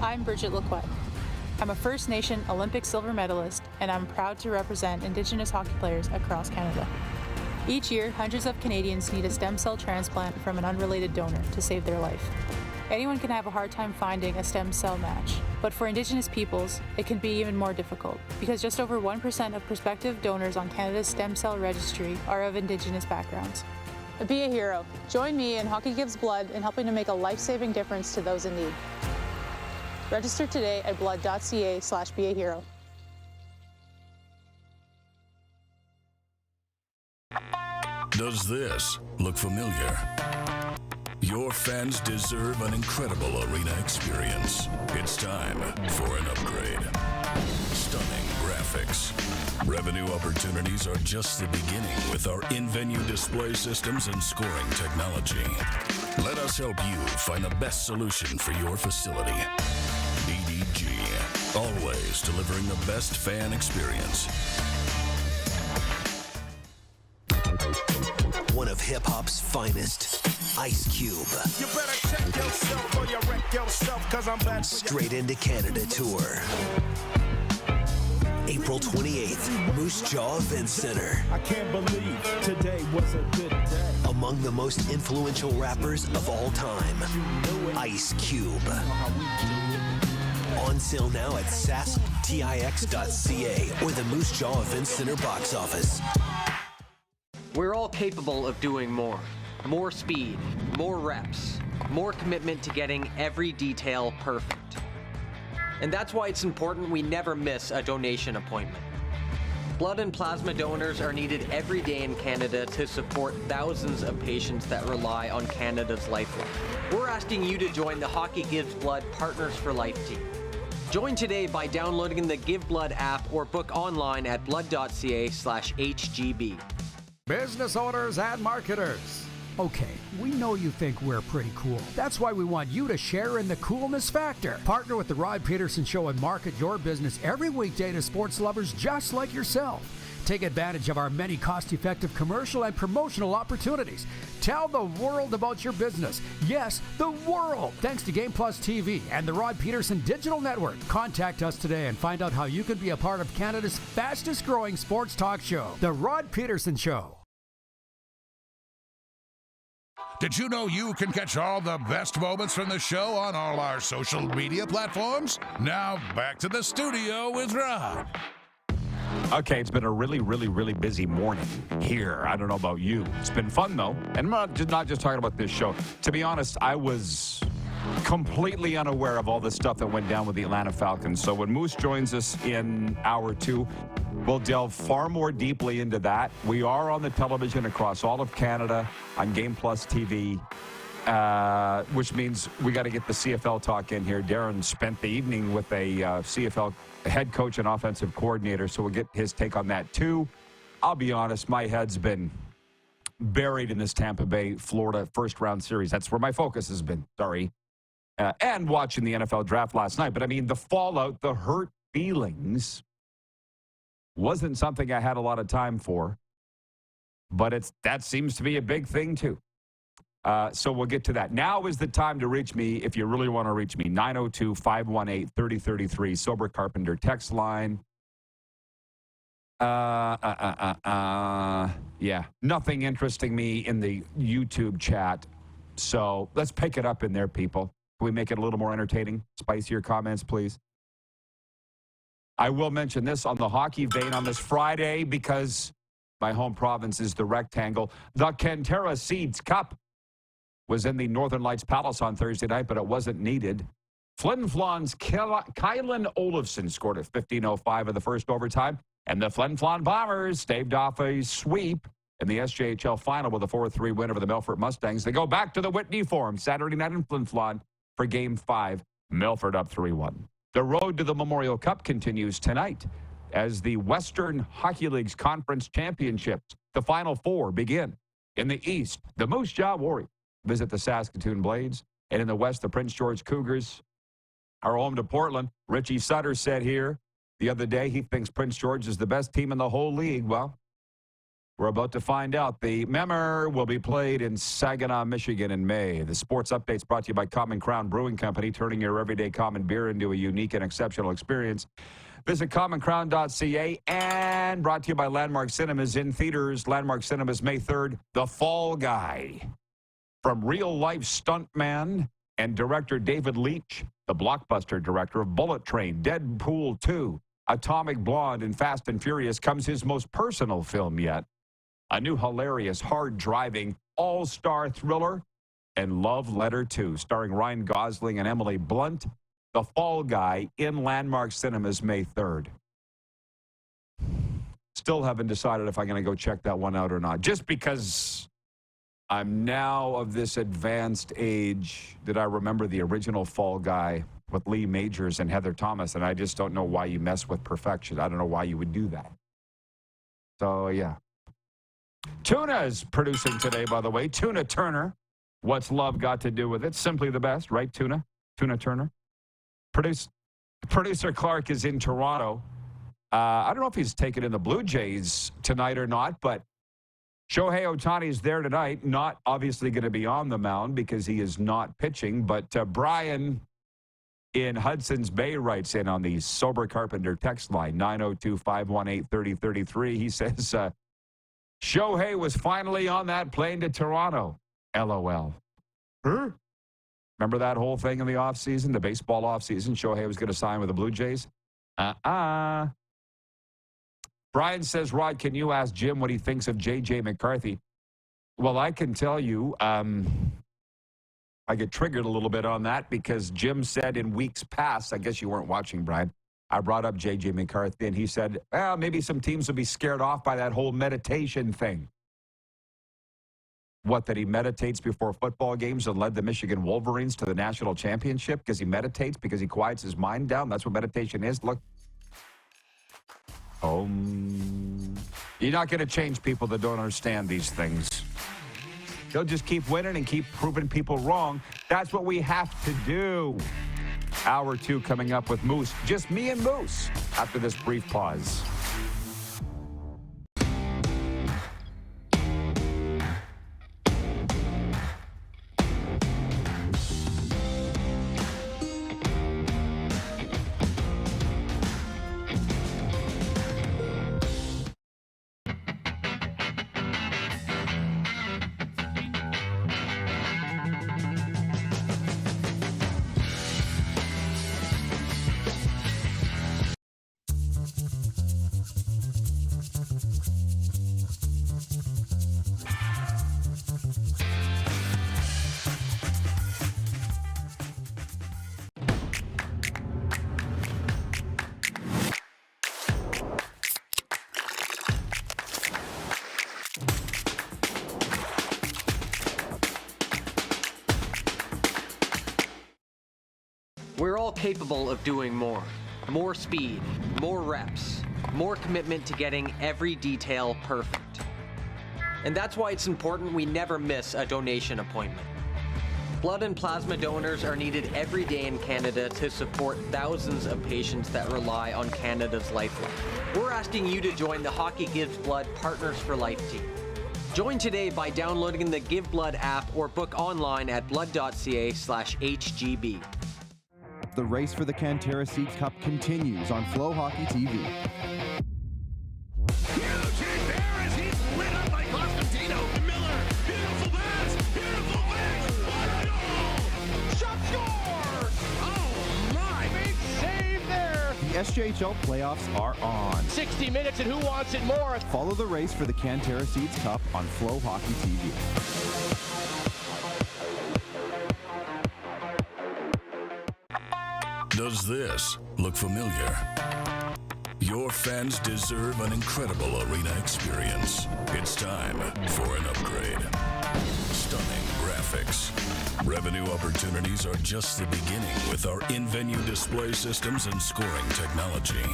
I'm Bridget Lacquette. I'm a First Nation Olympic silver medalist, and I'm proud to represent Indigenous hockey players across Canada. Each year, hundreds of Canadians need a stem cell transplant from an unrelated donor to save their life. Anyone can have a hard time finding a stem cell match, but for Indigenous peoples, it can be even more difficult because just over 1% of prospective donors on Canada's stem cell registry are of Indigenous backgrounds. Be a hero. Join me in Hockey Gives Blood in helping to make a life-saving difference to those in need. Register today at blood.ca/beahero. Does this look familiar? Your fans deserve an incredible arena experience. It's time for an upgrade. Stunning graphics. Revenue opportunities are just the beginning with our in-venue display systems and scoring technology. Let us help you find the best solution for your facility. BDG, always delivering the best fan experience. One of hip-hop's finest, Ice Cube. You better check yourself or you wreck yourself, 'cause I'm bad. Straight into Canada tour. April 28th, Moose Jaw Event Center. I can't believe today was a good day. Among the most influential rappers of all time, Ice Cube. On sale now at sasktix.ca or the Moose Jaw Event Center box office. We're all capable of doing more. More speed, more reps, more commitment to getting every detail perfect. And that's why it's important we never miss a donation appointment. Blood and plasma donors are needed every day in Canada to support thousands of patients that rely on Canada's lifeline. We're asking you to join the Hockey Gives Blood Partners for Life team. Join today by downloading the Give Blood app or book online at blood.ca/HGB. Business owners and marketers. Okay, we know you think we're pretty cool. That's why we want you to share in the coolness factor. Partner with the Rod Pedersen Show and market your business every weekday to sports lovers just like yourself. Take advantage of our many cost-effective commercial and promotional opportunities. Tell the world about your business. Yes, the world. Thanks to Game Plus TV and the Rod Pedersen Digital Network. Contact us today and find out how you can be a part of Canada's fastest-growing sports talk show, The Rod Pedersen Show. Did you know you can catch all the best moments from the show on all our social media platforms? Now back to the studio with Rod. Okay, it's been a really, really, really busy morning here. I don't know about you. It's been fun, though. And I'm not just talking about this show. To be honest, I was completely unaware of all the stuff that went down with the Atlanta Falcons. So when Moose joins us in hour 2, we'll delve far more deeply into that. We are on the television across all of Canada on Game Plus TV, which means we got to get the CFL talk in here. Darren spent the evening with a CFL head coach and offensive coordinator, so we'll get his take on that too. I'll be honest, my head's been buried in this Tampa Bay, Florida first-round series. That's where my focus has been, sorry. And watching the NFL draft last night. But, I mean, the fallout, the hurt feelings wasn't something I had a lot of time for. But that seems to be a big thing, too. So we'll get to that. Now is the time to reach me if you really want to reach me. 902-518-3033, Sober Carpenter text line. Yeah, nothing interesting me in the YouTube chat. So let's pick it up in there, people. Can we make it a little more entertaining? Spicier comments, please. I will mention this on the hockey vein on this Friday because my home province is the Rectangle. The Kentera Seeds Cup was in the Northern Lights Palace on Thursday night, but it wasn't needed. Flin Flon's Kylan Olofsson scored at 15:05 of the first overtime, and the Flin Flon Bombers staved off a sweep in the SJHL final with a 4-3 win over the Melfort Mustangs. They go back to the Whitney Forum Saturday night in Flin Flon for Game 5. Melfort up 3-1. The road to the Memorial Cup continues tonight as the Western Hockey League's Conference Championships, the Final Four, begin. In the East, the Moose Jaw Warriors visit the Saskatoon Blades, and in the West, the Prince George Cougars are home to Portland. Richie Sutter said here the other day he thinks Prince George is the best team in the whole league. Well, we're about to find out. The Memmer will be played in Saginaw, Michigan in May. The sports update's brought to you by Common Crown Brewing Company, turning your everyday common beer into a unique and exceptional experience. Visit commoncrown.ca, and brought to you by Landmark Cinemas in theaters. Landmark Cinemas, May 3rd, The Fall Guy. From real-life stuntman and director David Leitch, the blockbuster director of Bullet Train, Deadpool 2, Atomic Blonde, and Fast and Furious, comes his most personal film yet. A new hilarious, hard-driving, all-star thriller, and Love Letter 2, starring Ryan Gosling and Emily Blunt. The Fall Guy in Landmark Cinemas, May 3rd. Still haven't decided if I'm going to go check that one out or not, just because I'm now of this advanced age that I remember the original Fall Guy with Lee Majors and Heather Thomas, and I just don't know why you mess with perfection. I don't know why you would do that. So, yeah. Tuna is producing today, by the way. Tuna Turner. What's love got to do with it? Simply the best, right, Tuna? Tuna Turner. Producer Clark is in Toronto. I don't know if he's taken in the Blue Jays tonight or not, but Shohei Ohtani is there tonight. Not obviously going to be on the mound because he is not pitching, but Brian in Hudson's Bay writes in on the Sober Carpenter text line, 902-518-3033. He says, Shohei was finally on that plane to Toronto. LOL. Huh? Remember that whole thing in the offseason, the baseball offseason? Shohei was going to sign with the Blue Jays? Brian says, Rod, can you ask Jim what he thinks of J.J. McCarthy? Well, I can tell you, I get triggered a little bit on that because Jim said in weeks past, I guess you weren't watching, Brian, I brought up J.J. McCarthy, and he said, well, maybe some teams will be scared off by that whole meditation thing. What, that he meditates before football games and led the Michigan Wolverines to the national championship because he meditates, because he quiets his mind down? That's what meditation is. Look. You're not going to change people that don't understand these things. They'll just keep winning and keep proving people wrong. That's what we have to do. Hour 2 coming up with Moose. Just me and Moose after this brief pause. We're all capable of doing more. More speed, more reps, more commitment to getting every detail perfect. And that's why it's important we never miss a donation appointment. Blood and plasma donors are needed every day in Canada to support thousands of patients that rely on Canada's lifeline. We're asking you to join the Hockey Gives Blood Partners for Life team. Join today by downloading the Give Blood app or book online at blood.ca/HGB. The race for the Cantera Seeds Cup continues on Flow Hockey TV. The SJHL playoffs are on. 60 minutes and who wants it more? Follow the race for the Cantera Seeds Cup on Flow Hockey TV. Does this look familiar? Your fans deserve an incredible arena experience. It's time for an upgrade. Stunning graphics. Revenue opportunities are just the beginning with our in-venue display systems and scoring technology.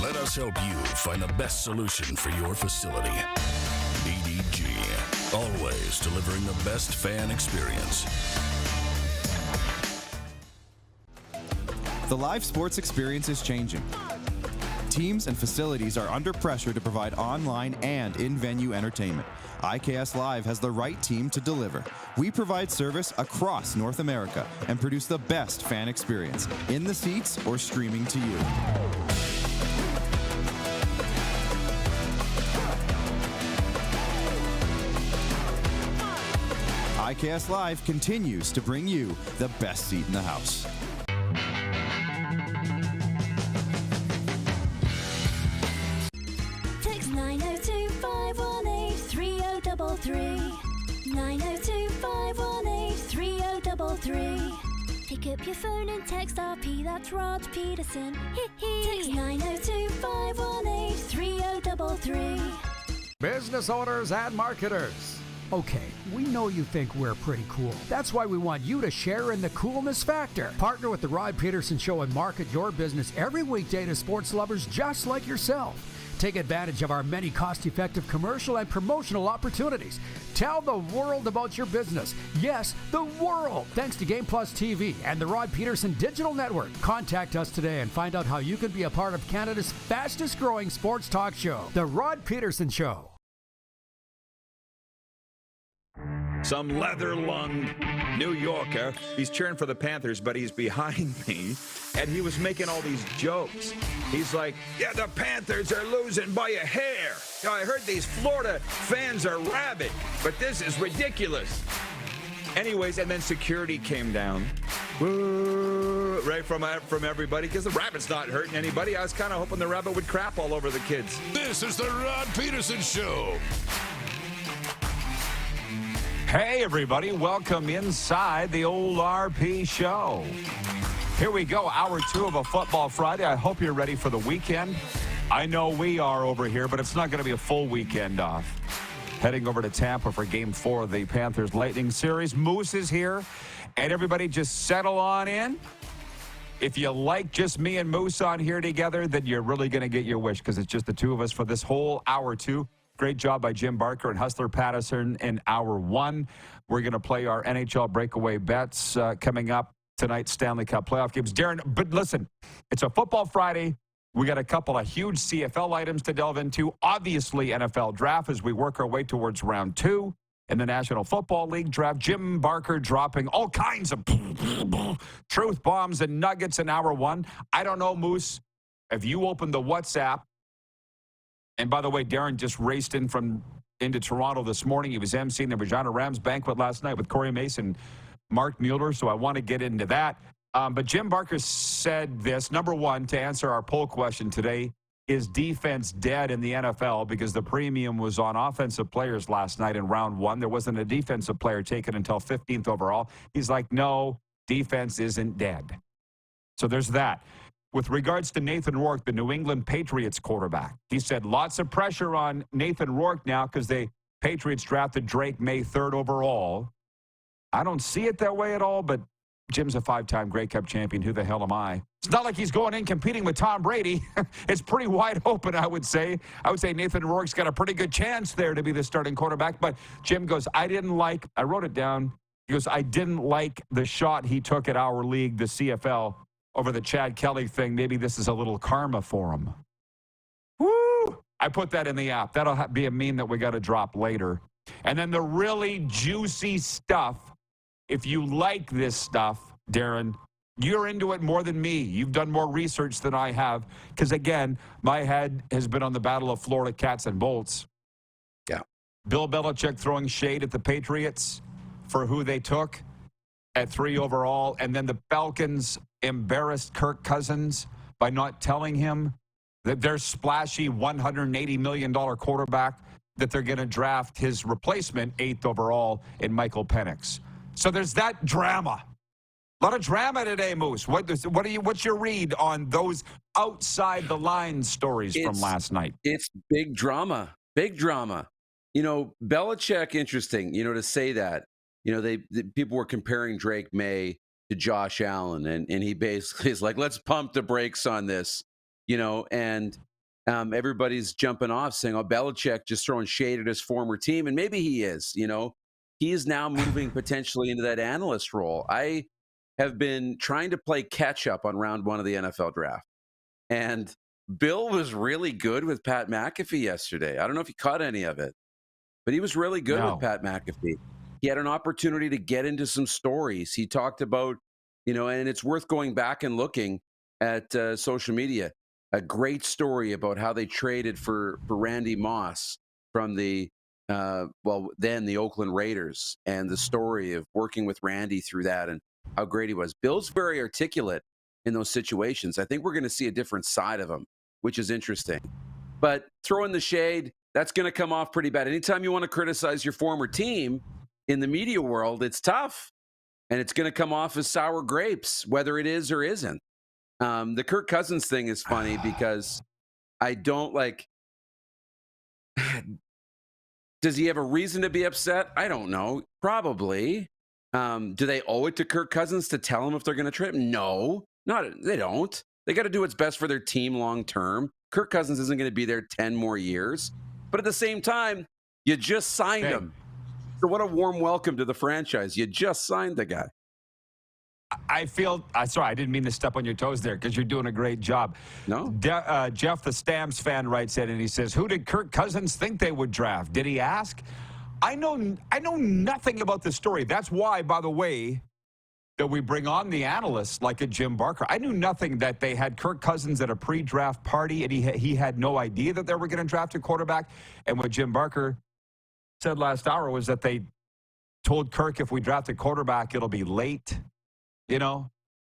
Let us help you find the best solution for your facility. EDG, always delivering the best fan experience. The live sports experience is changing. Teams and facilities are under pressure to provide online and in-venue entertainment. IKS Live has the right team to deliver. We provide service across North America and produce the best fan experience, in the seats or streaming to you. IKS Live continues to bring you the best seat in the house. Text 902-518-3033. 902-518-3033. Pick up your phone and text RP, that's Rod Pedersen. Text 902-518-3033. Business owners and marketers. Okay, we know you think we're pretty cool. That's why we want you to share in the coolness factor. Partner with the Rod Pedersen Show and market your business every weekday to sports lovers just like yourself. Take advantage of our many cost-effective commercial and promotional opportunities. Tell the world about your business. Yes, the world. Thanks to Game Plus TV and the Rod Pedersen Digital Network. Contact us today and find out how you can be a part of Canada's fastest-growing sports talk show, The Rod Pedersen Show. Some leather-lunged New Yorker. He's cheering for the Panthers, but he's behind me, and he was making all these jokes. He's like, yeah, the Panthers are losing by a hair. You know, I heard these Florida fans are rabid, but this is ridiculous. Anyways, and then security came down. Woo, right from everybody, because the rabbit's not hurting anybody. I was kind of hoping the rabbit would crap all over the kids. This is the Rod Pedersen Show. Hey, everybody. Welcome inside the old RP show. Here we go. Hour 2 of a Football Friday. I hope you're ready for the weekend. I know we are over here, but it's not going to be a full weekend off. Heading over to Tampa for Game 4 of the Panthers Lightning series. Moose is here, and everybody just settle on in. If you like just me and Moose on here together, then you're really going to get your wish, because it's just the two of us for this whole hour 2. Great job by Jim Barker and Hustler Pedersen in hour 1. We're going to play our NHL breakaway bets coming up tonight, Stanley Cup playoff games. Darren, but listen, it's a Football Friday. We got a couple of huge CFL items to delve into. Obviously, NFL draft as we work our way towards round 2 in the National Football League draft. Jim Barker dropping all kinds of truth bombs and nuggets in hour 1. I don't know, Moose, if you opened the WhatsApp. And by the way, Darren just raced into Toronto this morning. He was emceeing the Regina Rams banquet last night with Corey Mason, Mark Mueller, so I want to get into that. But Jim Barker said this. Number 1, to answer our poll question today, is defense dead in the NFL? Because the premium was on offensive players last night in round 1. There wasn't a defensive player taken until 15th overall. He's like, no, defense isn't dead. So there's that. With regards to Nathan Rourke, the New England Patriots quarterback, he said lots of pressure on Nathan Rourke now because the Patriots drafted Drake May 3rd overall. I don't see it that way at all, but Jim's a 5-time Grey Cup champion. Who the hell am I? It's not like he's going in competing with Tom Brady. It's pretty wide open, I would say. I would say Nathan O'Rourke's got a pretty good chance there to be the starting quarterback. But Jim goes, I wrote it down. He goes, I didn't like the shot he took at our league, the CFL, over the Chad Kelly thing. Maybe this is a little karma for him. Woo! I put that in the app. That'll be a meme that we got to drop later. And then the really juicy stuff. If you like this stuff, Darren, you're into it more than me. You've done more research than I have. Because, again, my head has been on the battle of Florida cats and bolts. Yeah. Bill Belichick throwing shade at the Patriots for who they took at 3 overall. And then the Falcons embarrassed Kirk Cousins by not telling him that their splashy $180 million quarterback that they're going to draft his replacement 8th overall in Michael Penix. So there's that drama. A lot of drama today, Moose. What's your read on those outside the lines stories from last night? It's big drama. Big drama. Belichick, interesting, to say that. People were comparing Drake May to Josh Allen, and he basically is like, let's pump the brakes on this, and everybody's jumping off saying, oh, Belichick just throwing shade at his former team, and maybe he is, He is now moving potentially into that analyst role. I have been trying to play catch up on round 1 of the NFL draft. And Bill was really good with Pat McAfee yesterday. I don't know if you caught any of it, but he was really good with Pat McAfee. He had an opportunity to get into some stories. He talked about, and it's worth going back and looking at social media, a great story about how they traded for Randy Moss from the then the Oakland Raiders, and the story of working with Randy through that and how great he was. Bill's very articulate in those situations. I think we're going to see a different side of him, which is interesting. But throwing the shade, that's going to come off pretty bad. Anytime you want to criticize your former team in the media world, it's tough. And it's going to come off as sour grapes, whether it is or isn't. The Kirk Cousins thing is funny because I don't like... Does he have a reason to be upset? I don't know. Probably. Do they owe it to Kirk Cousins to tell him if they're going to trade him? No, they don't. They got to do what's best for their team long term. Kirk Cousins isn't going to be there 10 more years. But at the same time, you just signed him. So what a warm welcome to the franchise. You just signed the guy. I feel, sorry, I didn't mean to step on your toes there because you're doing a great job. No. Jeff, the Stamps fan, writes in and he says, who did Kirk Cousins think they would draft? Did he ask? I know nothing about the story. That's why, by the way, that we bring on the analysts like a Jim Barker. I knew nothing that they had Kirk Cousins at a pre-draft party and he had no idea that they were going to draft a quarterback. And what Jim Barker said last hour was that they told Kirk, if we draft a quarterback, it'll be late.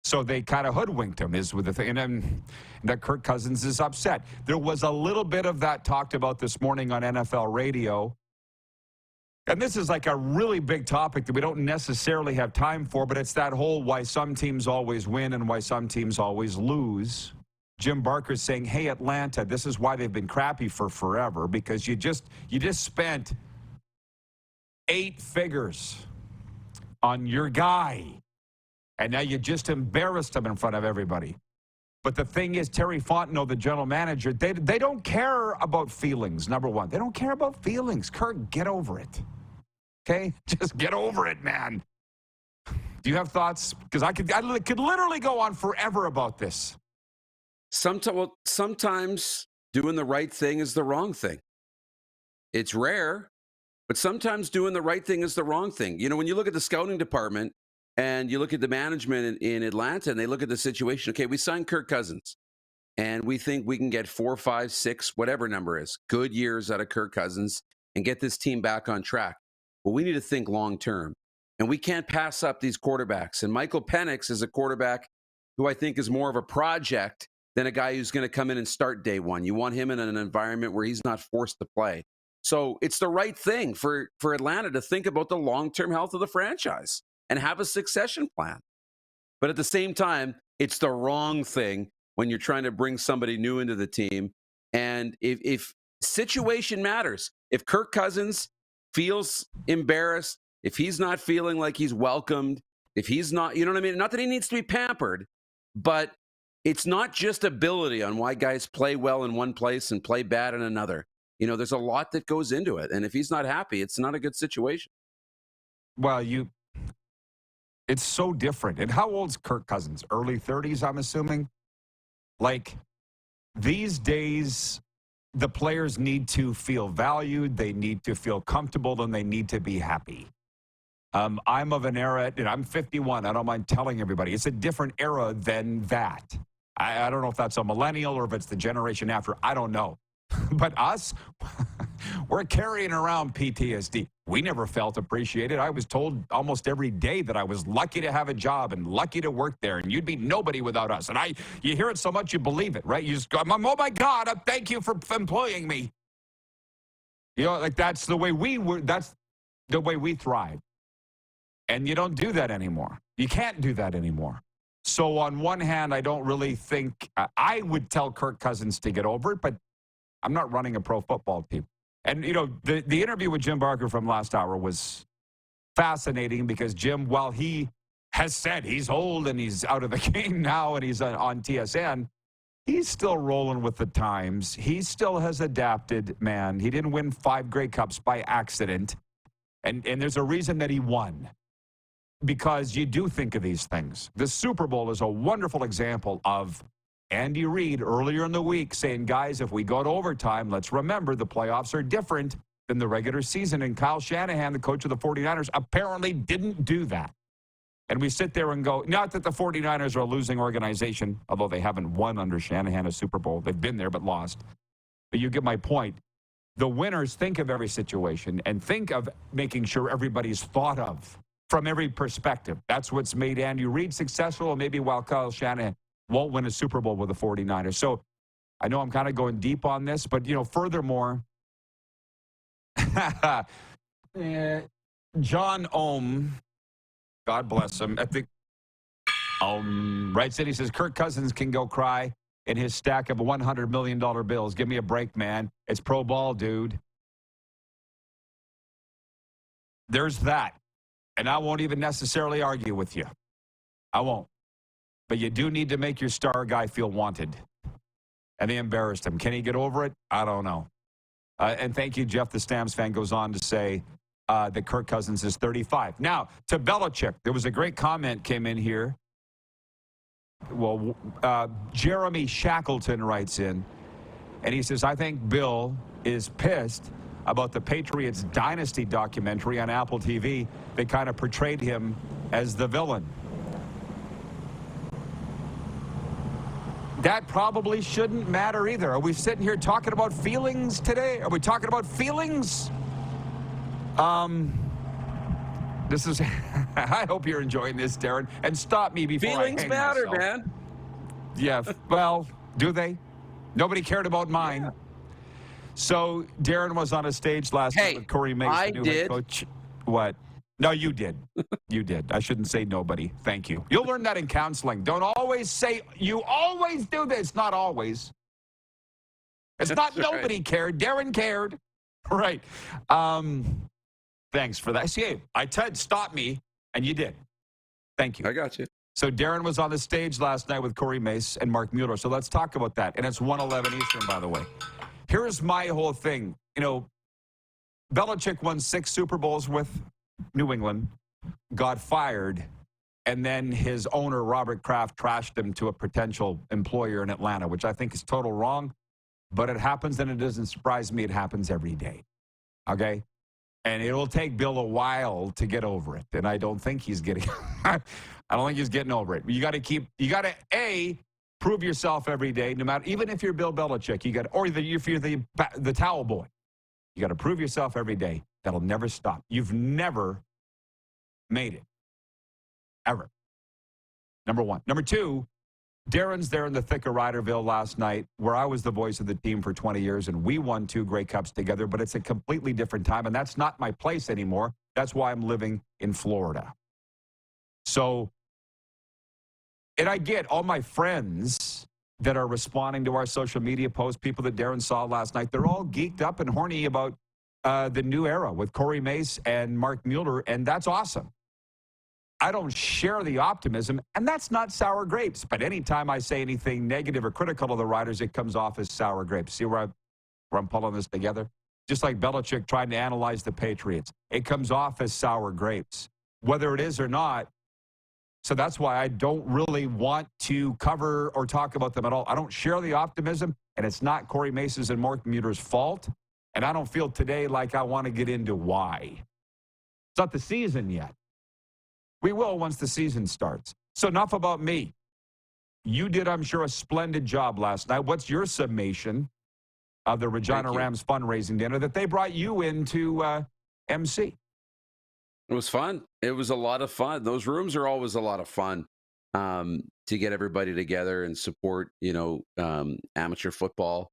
So they kind of hoodwinked him is with the thing. And that Kirk Cousins is upset. There was a little bit of that talked about this morning on NFL radio. And this is like a really big topic that we don't necessarily have time for, but it's that whole why some teams always win and why some teams always lose. Jim Barker's saying, hey, Atlanta, this is why they've been crappy for forever, because you just spent 8 figures on your guy. And now you just embarrassed him in front of everybody. But the thing is, Terry Fontenot, the general manager, they don't care about feelings, number one. They don't care about feelings. Kirk, get over it. Okay? Just get over it, man. Do you have thoughts? Because I could literally go on forever about this. Sometimes doing the right thing is the wrong thing. It's rare, but sometimes doing the right thing is the wrong thing. When you look at the scouting department, and you look at the management in Atlanta, and they look at the situation. Okay, we signed Kirk Cousins, and we think we can get 4, 5, 6, whatever number is, good years out of Kirk Cousins and get this team back on track. Well, we need to think long term, and we can't pass up these quarterbacks. And Michael Penix is a quarterback who I think is more of a project than a guy who's going to come in and start day one. You want him in an environment where he's not forced to play. So it's the right thing for Atlanta to think about the long-term health of the franchise and have a succession plan. But at the same time, it's the wrong thing when you're trying to bring somebody new into the team. And if situation matters, if Kirk Cousins feels embarrassed, if he's not feeling like he's welcomed, If he's not, you know what I mean? Not that he needs to be pampered, but it's not just ability on why guys play well in one place and play bad in another. There's a lot that goes into it. And if he's not happy, it's not a good situation. Well, it's so different. And how old's Kirk Cousins? Early 30s, I'm assuming? Like, these days, the players need to feel valued, they need to feel comfortable, and they need to be happy. I'm of an era, and I'm 51. I don't mind telling everybody. It's a different era than that. I don't know if that's a millennial or if it's the generation after. I don't know. But us, we're carrying around PTSD. We never felt appreciated. I was told almost every day that I was lucky to have a job and lucky to work there, and you'd be nobody without us. And you hear it so much, you believe it, right? You just go, oh my God, thank you for employing me. Like that's the way that's the way we thrive. And you don't do that anymore. You can't do that anymore. So on one hand, I don't really think I would tell Kirk Cousins to get over it, but I'm not running a pro football team. And, the interview with Jim Barker from last hour was fascinating because Jim, while he has said he's old and he's out of the game now and he's on TSN, he's still rolling with the times. He still has adapted, man. He didn't win 5 Grey Cups by accident. And there's a reason that he won. Because you do think of these things. The Super Bowl is a wonderful example of Andy Reid earlier in the week saying, guys, if we go to overtime, let's remember the playoffs are different than the regular season. And Kyle Shanahan, the coach of the 49ers, apparently didn't do that. And we sit there and go, not that the 49ers are a losing organization, although they haven't won under Shanahan a Super Bowl. They've been there but lost. But you get my point. The winners think of every situation and think of making sure everybody's thought of from every perspective. That's what's made Andy Reid successful, and maybe while Kyle Shanahan won't win a Super Bowl with the 49ers. So I know I'm kind of going deep on this, but, furthermore, John Ohm, God bless him, at the right city says Kirk Cousins can go cry in his stack of $100 million bills. Give me a break, man. It's pro ball, dude. There's that. And I won't even necessarily argue with you. I won't. But you do need to make your star guy feel wanted. And they embarrassed him. Can he get over it? I don't know. And thank you, Jeff, the Stamps fan, goes on to say that Kirk Cousins is 35. Now, to Belichick, there was a great comment came in here. Well, Jeremy Shackleton writes in, and he says, I think Bill is pissed about the Patriots Dynasty documentary on Apple TV. They kind of portrayed him as the villain. That probably shouldn't matter either. Are we sitting here talking about feelings today? Are we talking about feelings? This is, I hope you're enjoying this, Darren. And stop me before feelings I hang matter, myself. man. Yeah, well, do they? Nobody cared about mine. Yeah. So Darren was on a stage last night with Corey Mace, the new head coach. What? No, you did. You did. I shouldn't say nobody. Thank you. You'll learn that in counseling. Don't always say, you always do this. Not always. It's not nobody cared. Darren cared. Right. Thanks for that. See, I said stop me, and you did. Thank you. I got you. So Darren was on the stage last night with Corey Mace and Mark Mueller. So let's talk about that. And it's 1:11 Eastern, by the way. Here's my whole thing. Belichick won 6 Super Bowls with New England, got fired, and then his owner, Robert Kraft, trashed him to a potential employer in Atlanta, which I think is total wrong. But it happens, and it doesn't surprise me. It happens every day. Okay? And it'll take Bill a while to get over it. And I don't think he's getting I don't think he's getting over it. You got to, A, prove yourself every day, no matter, even if you're Bill Belichick, or if you're the towel boy, you got to prove yourself every day. That'll never stop. You've never made it. Ever. Number one. Number two, Darren's there in the thick of Ryderville last night, where I was the voice of the team for 20 years, and we won 2 Grey Cups together, but it's a completely different time, and that's not my place anymore. That's why I'm living in Florida. So, and I get all my friends that are responding to our social media posts, people that Darren saw last night, they're all geeked up and horny about the new era with Corey Mace and Mark Mueller, and that's awesome. I don't share the optimism, and that's not sour grapes. But anytime I say anything negative or critical of the Riders, it comes off as sour grapes. See where I'm pulling this together? Just like Belichick trying to analyze the Patriots. It comes off as sour grapes, whether it is or not. So that's why I don't really want to cover or talk about them at all. I don't share the optimism, and it's not Corey Mason's and Mark Muter's fault. And I don't feel today like I want to get into why. It's not the season yet. We will once the season starts. So enough about me. You did, I'm sure, a splendid job last night. What's your summation of the Regina Rams fundraising dinner that they brought you into MC? It was fun. It was a lot of fun. Those rooms are always a lot of fun to get everybody together and support, amateur football,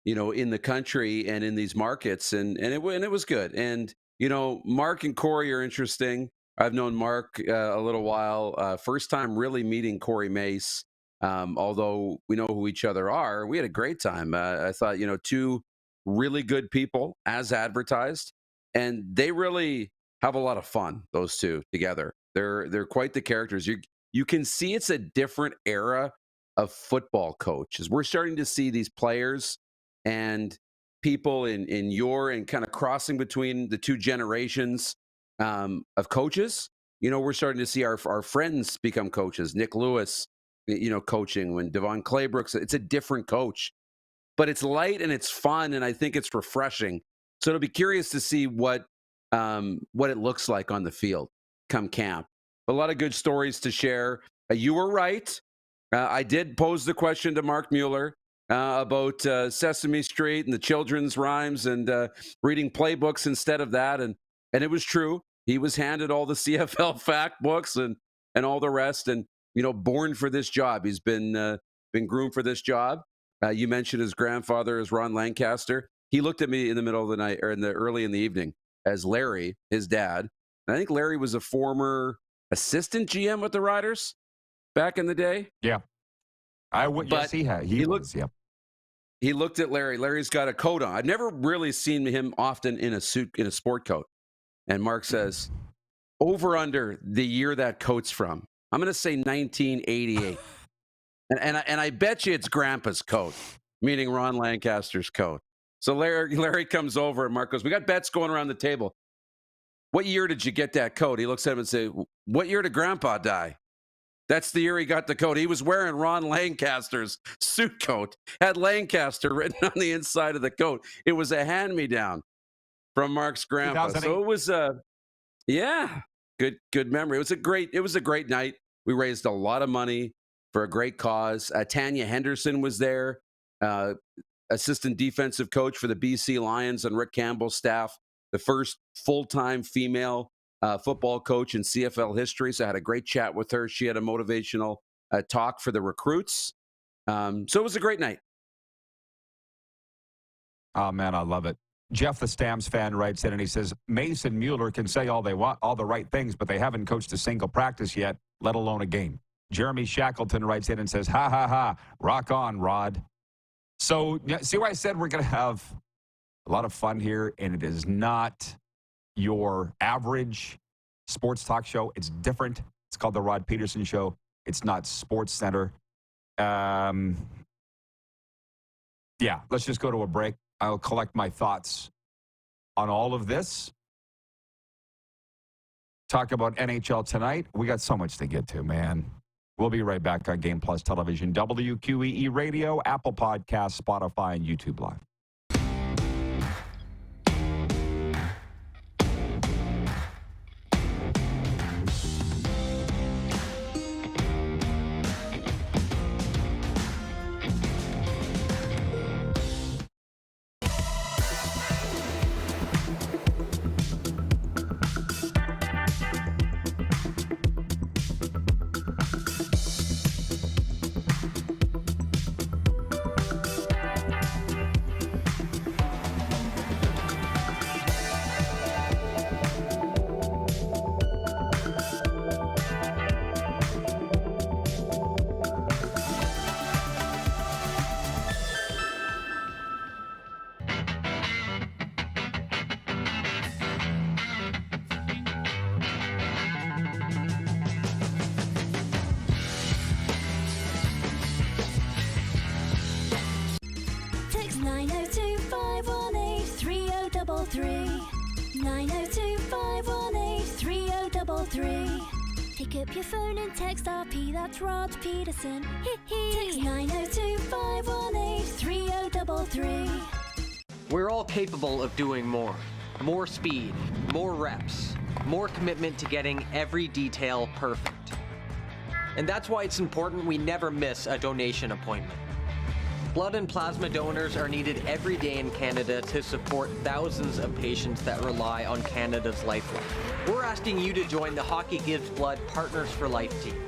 in the country and in these markets. And it was good. And, Mark and Corey are interesting. I've known Mark a little while. First time really meeting Corey Mace, although we know who each other are. We had a great time. I thought, two really good people as advertised, and they really have a lot of fun, those two together. They're quite the characters. You can see it's a different era of football coaches. We're starting to see these players and people in kind of crossing between the two generations of coaches. We're starting to see our friends become coaches. Nick Lewis, coaching when Devon Claybrooks. It's a different coach, but it's light and it's fun, and I think it's refreshing. So it'll be curious to see what it looks like on the field come camp. A lot of good stories to share. You were right. I did pose the question to Mark Mueller about Sesame Street and the children's rhymes and reading playbooks instead of that, and it was true. He was handed all the CFL fact books and all the rest, and born for this job. He's been groomed for this job. You mentioned his grandfather is Ron Lancaster. He looked at me in the middle of the night, or early in the evening, as Larry, his dad. And I think Larry was a former assistant GM with the Riders back in the day. Yeah, yes, he was. Yeah. He looked at Larry. Larry's got a coat on. I've never really seen him often in a suit, in a sport coat. And Mark says, over under the year that coat's from. I'm going to say 1988. and I bet you it's Grandpa's coat, meaning Ron Lancaster's coat. So Larry comes over and Mark goes, we got bets going around the table. What year did you get that coat? He looks at him and says, what year did Grandpa die? That's the year he got the coat. He was wearing Ron Lancaster's suit coat, had Lancaster written on the inside of the coat. It was a hand-me-down from Mark's grandpa. So it was good memory. It was a great night. We raised a lot of money for a great cause. Tanya Henderson was there, assistant defensive coach for the BC Lions on Rick Campbell's staff, the first full-time female football coach in CFL history. So I had a great chat with her. She had a motivational talk for the recruits. So it was a great night. Oh, man, I love it. Jeff, the Stamps fan, writes in and he says, Mason Mueller can say all they want, all the right things, but they haven't coached a single practice yet, let alone a game. Jeremy Shackleton writes in and says, ha, ha, ha, rock on, Rod. So see why I said we're going to have a lot of fun here, and it is not your average sports talk show. It's different. It's called The Rod Pedersen Show. It's not Sports Center. Yeah, let's just go to a break. I'll collect my thoughts on all of this. Talk about NHL tonight. We got so much to get to, man. We'll be right back on Game Plus Television, WQEE Radio, Apple Podcasts, Spotify, and YouTube Live. 902-518-3033. 902-518-3033. Pick up your phone and text RP, that's Rod Pedersen. Text 902-518-3033. We're all capable of doing more. More speed, more reps, more commitment to getting every detail perfect. And that's why it's important we never miss a donation appointment. Blood and plasma donors are needed every day in Canada to support thousands of patients that rely on Canada's lifeline. We're asking you to join the Hockey Gives Blood Partners for Life team.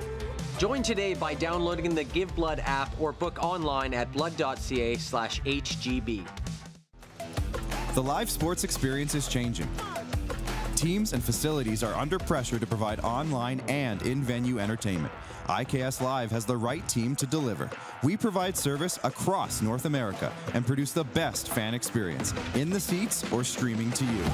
Join today by downloading the Give Blood app or book online at blood.ca/HGB. The live sports experience is changing. Teams and facilities are under pressure to provide online and in-venue entertainment. IKS Live has the right team to deliver. We provide service across North America and produce the best fan experience, in the seats or streaming to you.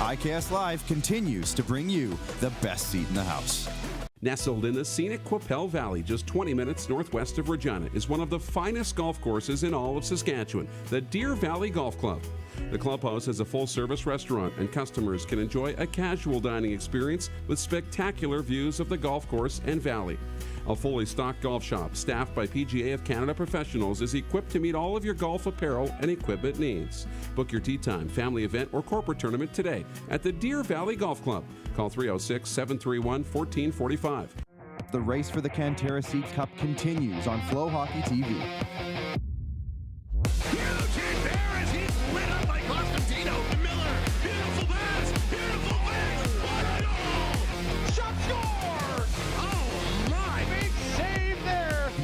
IKS Live continues to bring you the best seat in the house. Nestled in the scenic Qu'Appelle Valley, just 20 minutes northwest of Regina, is one of the finest golf courses in all of Saskatchewan, the Deer Valley Golf Club. The clubhouse has a full-service restaurant, and customers can enjoy a casual dining experience with spectacular views of the golf course and valley. A fully stocked golf shop, staffed by PGA of Canada professionals, is equipped to meet all of your golf apparel and equipment needs. Book your tee time, family event, or corporate tournament today at the Deer Valley Golf Club. Call 306-731-1445. The race for the Cantera Seed Cup continues on Flow Hockey TV.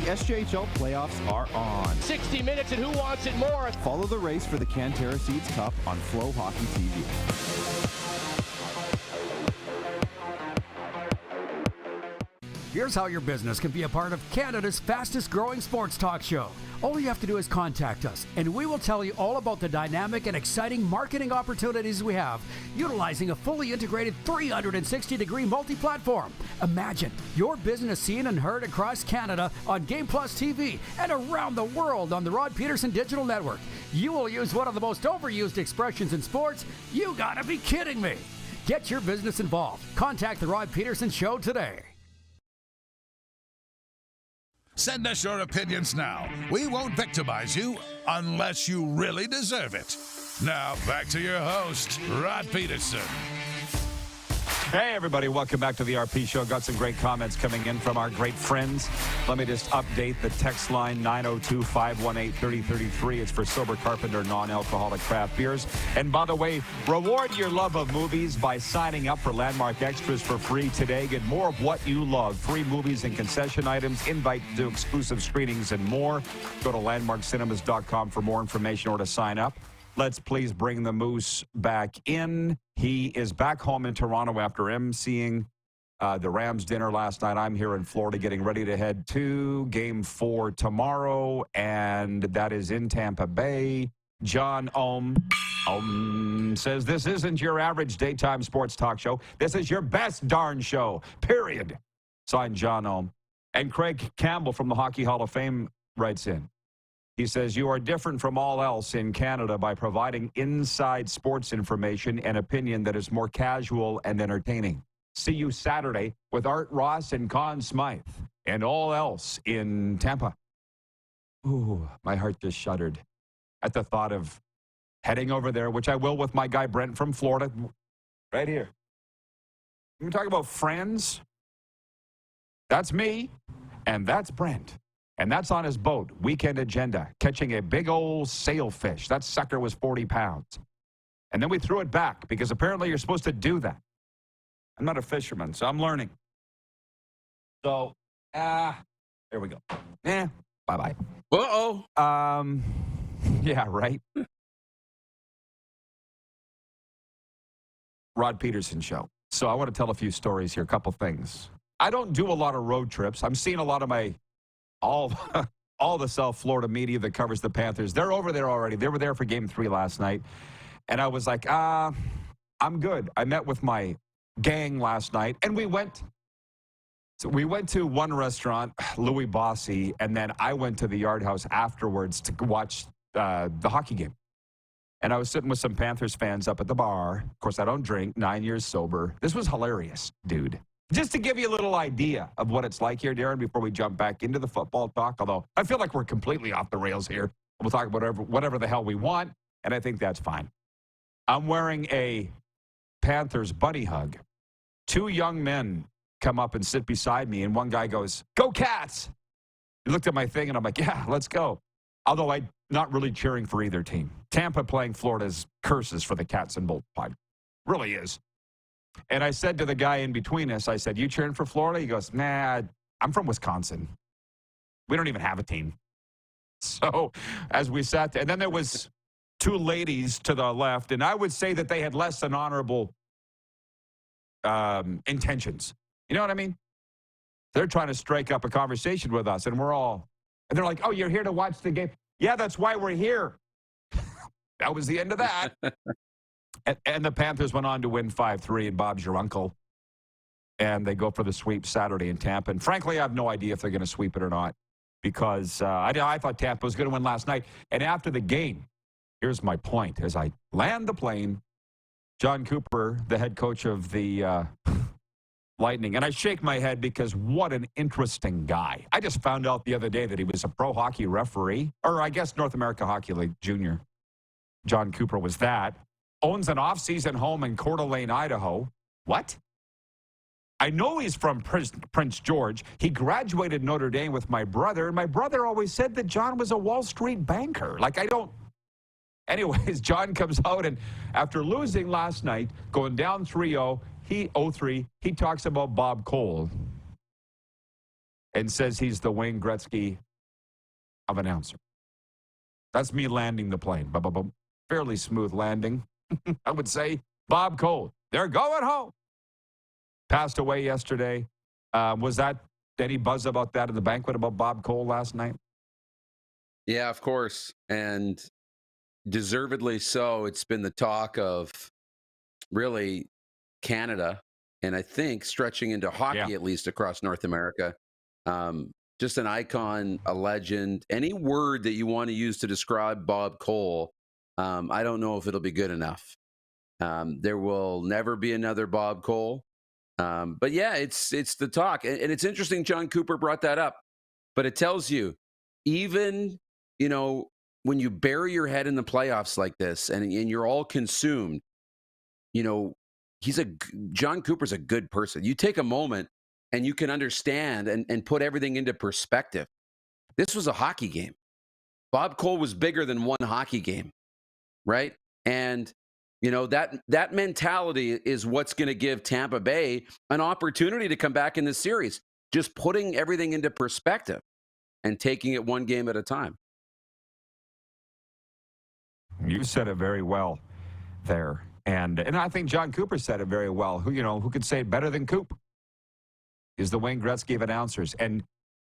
The SJHL playoffs are on. 60 minutes and who wants it more? Follow the race for the Cantera Seeds Cup on Flow Hockey TV. Here's how your business can be a part of Canada's fastest growing sports talk show. All you have to do is contact us, and we will tell you all about the dynamic and exciting marketing opportunities we have, utilizing a fully integrated 360-degree multi-platform. Imagine your business seen and heard across Canada on Game Plus TV and around the world on the Rod Pedersen Digital Network. You will use one of the most overused expressions in sports. You gotta be kidding me. Get your business involved. Contact the Rod Pedersen Show today. Send us your opinions now. We won't victimize you unless you really deserve it. Now, back to your host, Rod Pedersen. Hey, everybody. Welcome back to the RP Show. Got some great comments coming in from our great friends. Let me just update the text line, 902-518-3033. It's for Sober Carpenter non-alcoholic craft beers. And by the way, reward your love of movies by signing up for Landmark Extras for free today. Get more of what you love. Free movies and concession items, invite to exclusive screenings, and more. Go to landmarkcinemas.com for more information or to sign up. Let's please bring the Moose back in. He is back home in Toronto after emceeing the Rams dinner last night. I'm here in Florida getting ready to head to Game 4 tomorrow, and that is in Tampa Bay. John Ohm says, this isn't your average daytime sports talk show. This is your best darn show, period. Signed, John Ohm. And Craig Campbell from the Hockey Hall of Fame writes in. He says, you are different from all else in Canada by providing inside sports information and opinion that is more casual and entertaining. See you Saturday with Art Ross and Conn Smythe and all else in Tampa. Ooh, my heart just shuddered at the thought of heading over there, which I will with my guy Brent from Florida. Right here. We're talking about friends. That's me, and that's Brent. And that's on his boat, Weekend Agenda, catching a big old sailfish. That sucker was 40 pounds. And then we threw it back because apparently you're supposed to do that. I'm not a fisherman, so I'm learning. So, there we go. Bye-bye. Uh-oh. Yeah, right. Rod Pedersen Show. So I want to tell a few stories here, a couple things. I don't do a lot of road trips. I'm seeing a lot of my all the South Florida media that covers the Panthers. They're over there already. They were there for Game 3 last night. And I was like, I'm good. I met with my gang last night, and we went to one restaurant, Louis Bossy, and then I went to the Yard House afterwards to watch the hockey game. And I was sitting with some Panthers fans up at the bar. Of course, I don't drink, 9 years sober. This was hilarious, dude. Just to give you a little idea of what it's like here, Darren, before we jump back into the football talk, although I feel like we're completely off the rails here. We'll talk about whatever the hell we want, and I think that's fine. I'm wearing a Panthers bunny hug. Two young men come up and sit beside me, and one guy goes, "Go Cats!" He looked at my thing, and I'm like, "Yeah, let's go." Although I'm not really cheering for either team. Tampa playing Florida's curses for the Cats and Bolts pod. Really is. And I said to the guy in between us, I said, "You cheering for Florida?" He goes, "Nah, I'm from Wisconsin. We don't even have a team." So as we sat there, and then there was two ladies to the left, and I would say that they had less than honorable intentions. You know what I mean? They're trying to strike up a conversation with us, and they're like, "Oh, you're here to watch the game?" "Yeah, that's why we're here." That was the end of that. And the Panthers went on to win 5-3, and Bob's your uncle. And they go for the sweep Saturday in Tampa. And frankly, I have no idea if they're going to sweep it or not, because I thought Tampa was going to win last night. And after the game, here's my point. As I land the plane, John Cooper, the head coach of the Lightning, and I shake my head because what an interesting guy. I just found out the other day that he was a pro hockey referee, or I guess North America Hockey League Junior. John Cooper was that. Owns an off-season home in Coeur d'Alene, Idaho. What? I know he's from Prince George. He graduated Notre Dame with my brother, and my brother always said that John was a Wall Street banker. Anyways, John comes out, and after losing last night, going down 3-0, he talks about Bob Cole and says he's the Wayne Gretzky of announcer. That's me landing the plane. Fairly smooth landing, I would say. Bob Cole, they're going home. Passed away yesterday. Was that any buzz about that in the banquet about Bob Cole last night? Yeah, of course. And deservedly so. It's been the talk of really Canada, and I think stretching into hockey, at least across North America. Just an icon, a legend. Any word that you want to use to describe Bob Cole, I don't know if it'll be good enough. There will never be another Bob Cole. But yeah, it's the talk. And it's interesting John Cooper brought that up. But it tells you, even, when you bury your head in the playoffs like this and you're all consumed, John Cooper's a good person. You take a moment and you can understand and put everything into perspective. This was a hockey game. Bob Cole was bigger than one hockey game, right? And, that mentality is what's going to give Tampa Bay an opportunity to come back in this series. Just putting everything into perspective and taking it one game at a time. You said it very well there. And I think John Cooper said it very well. Who could say it better than Coop? Is the Wayne Gretzky of announcers. And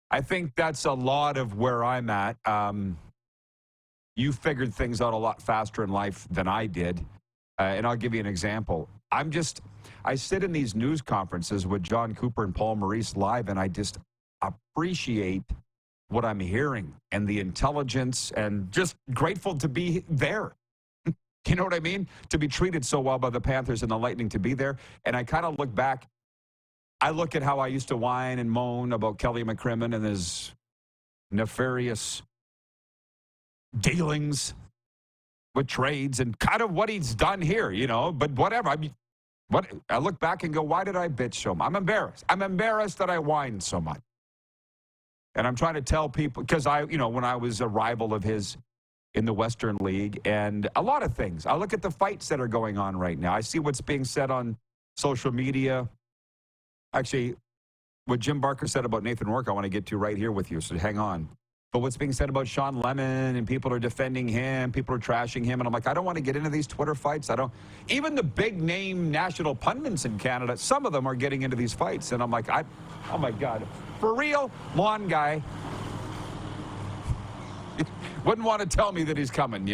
I think that's a lot of where I'm at. You figured things out a lot faster in life than I did. And I'll give you an example. I sit in these news conferences with John Cooper and Paul Maurice live, and I just appreciate what I'm hearing and the intelligence, and just grateful to be there. You know what I mean? To be treated so well by the Panthers and the Lightning, to be there. And I kind of look back. I look at how I used to whine and moan about Kelly McCrimmon and his nefarious dealings with trades and kind of what he's done here, but whatever. I look back and go, why did I bitch so much? I'm embarrassed. I'm embarrassed that I whined so much. And I'm trying to tell people, because when I was a rival of his in the Western League, and a lot of things. I look at the fights that are going on right now. I see what's being said on social media. Actually, what Jim Barker said about Nathan Rourke, I want to get to right here with you, so hang on. But what's being said about Sean Lemon, and people are defending him, people are trashing him, and I'm like, I don't want to get into these Twitter fights. Even the big-name national pundits in Canada, some of them are getting into these fights, and I'm like, oh my God. For real, lawn guy wouldn't want to tell me that he's coming,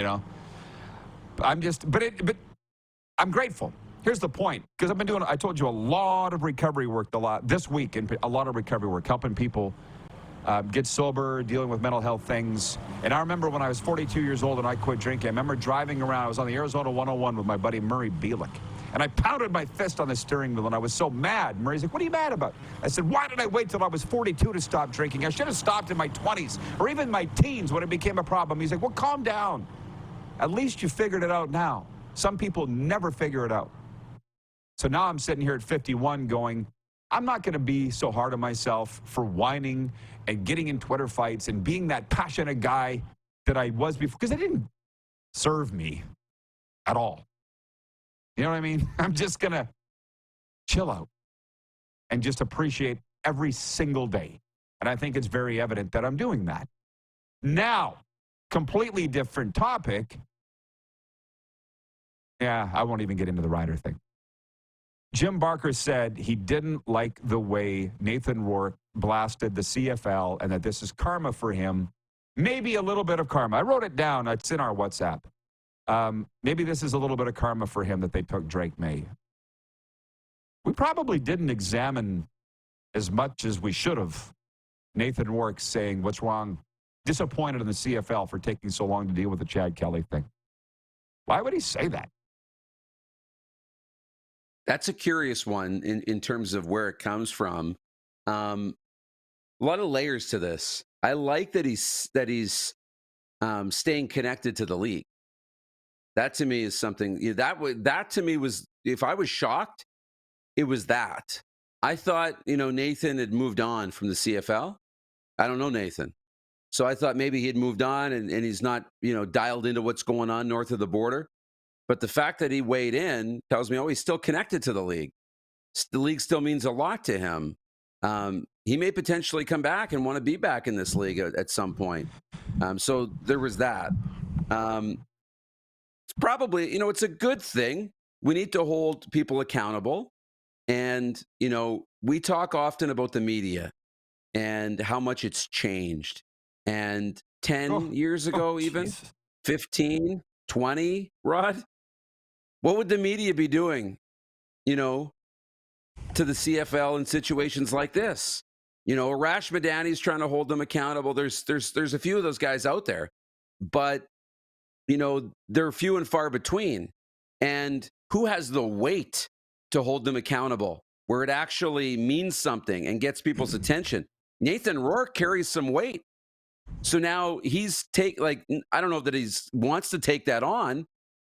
but I'm grateful. here's the point, because I've been doing, I told you, a lot of recovery work this week, and a lot of recovery work, helping people get sober, dealing with mental health things. And I remember when I was 42 years old and I quit drinking, I remember driving around. I was on the Arizona 101 with my buddy Murray Bielik. And I pounded my fist on the steering wheel, and I was so mad. Murray's like, what are you mad about? I said, why did I wait till I was 42 to stop drinking? I should have stopped in my 20s or even my teens when it became a problem. He's like, well, calm down. At least you figured it out now. Some people never figure it out. So now I'm sitting here at 51 going, I'm not going to be so hard on myself for whining and getting in Twitter fights and being that passionate guy that I was before, because it didn't serve me at all. You know what I mean? I'm just going to chill out and just appreciate every single day. And I think it's very evident that I'm doing that. Now, completely different topic. Yeah, I won't even get into the Ryder thing. Jim Barker said he didn't like the way Nathan Rourke blasted the CFL and that this is karma for him. Maybe a little bit of karma. I wrote it down. It's in our WhatsApp. Maybe this is a little bit of karma for him that they took Drake May. We probably didn't examine as much as we should have Nathan Rourke saying, what's wrong? Disappointed in the CFL for taking so long to deal with the Chad Kelly thing. Why would he say that? That's a curious one in terms of where it comes from. A lot of layers to this. I like that he's staying connected to the league. That to me is something that to me was, if I was shocked, it was that. I thought, Nathan had moved on from the CFL. I don't know Nathan. So I thought maybe he had moved on and he's not, dialed into what's going on north of the border. But the fact that he weighed in tells me, he's still connected to the league. The league still means a lot to him. He may potentially come back and want to be back in this league at some point. So there was that. It's probably, it's a good thing. We need to hold people accountable. And, we talk often about the media and how much it's changed. And 10 years ago, even 15, 20, Rod, what would the media be doing, to the CFL in situations like this? Arash Madani's trying to hold them accountable. There's a few of those guys out there, but, they're few and far between. And who has the weight to hold them accountable where it actually means something and gets people's attention? Nathan Rourke carries some weight. So now I don't know that he wants to take that on,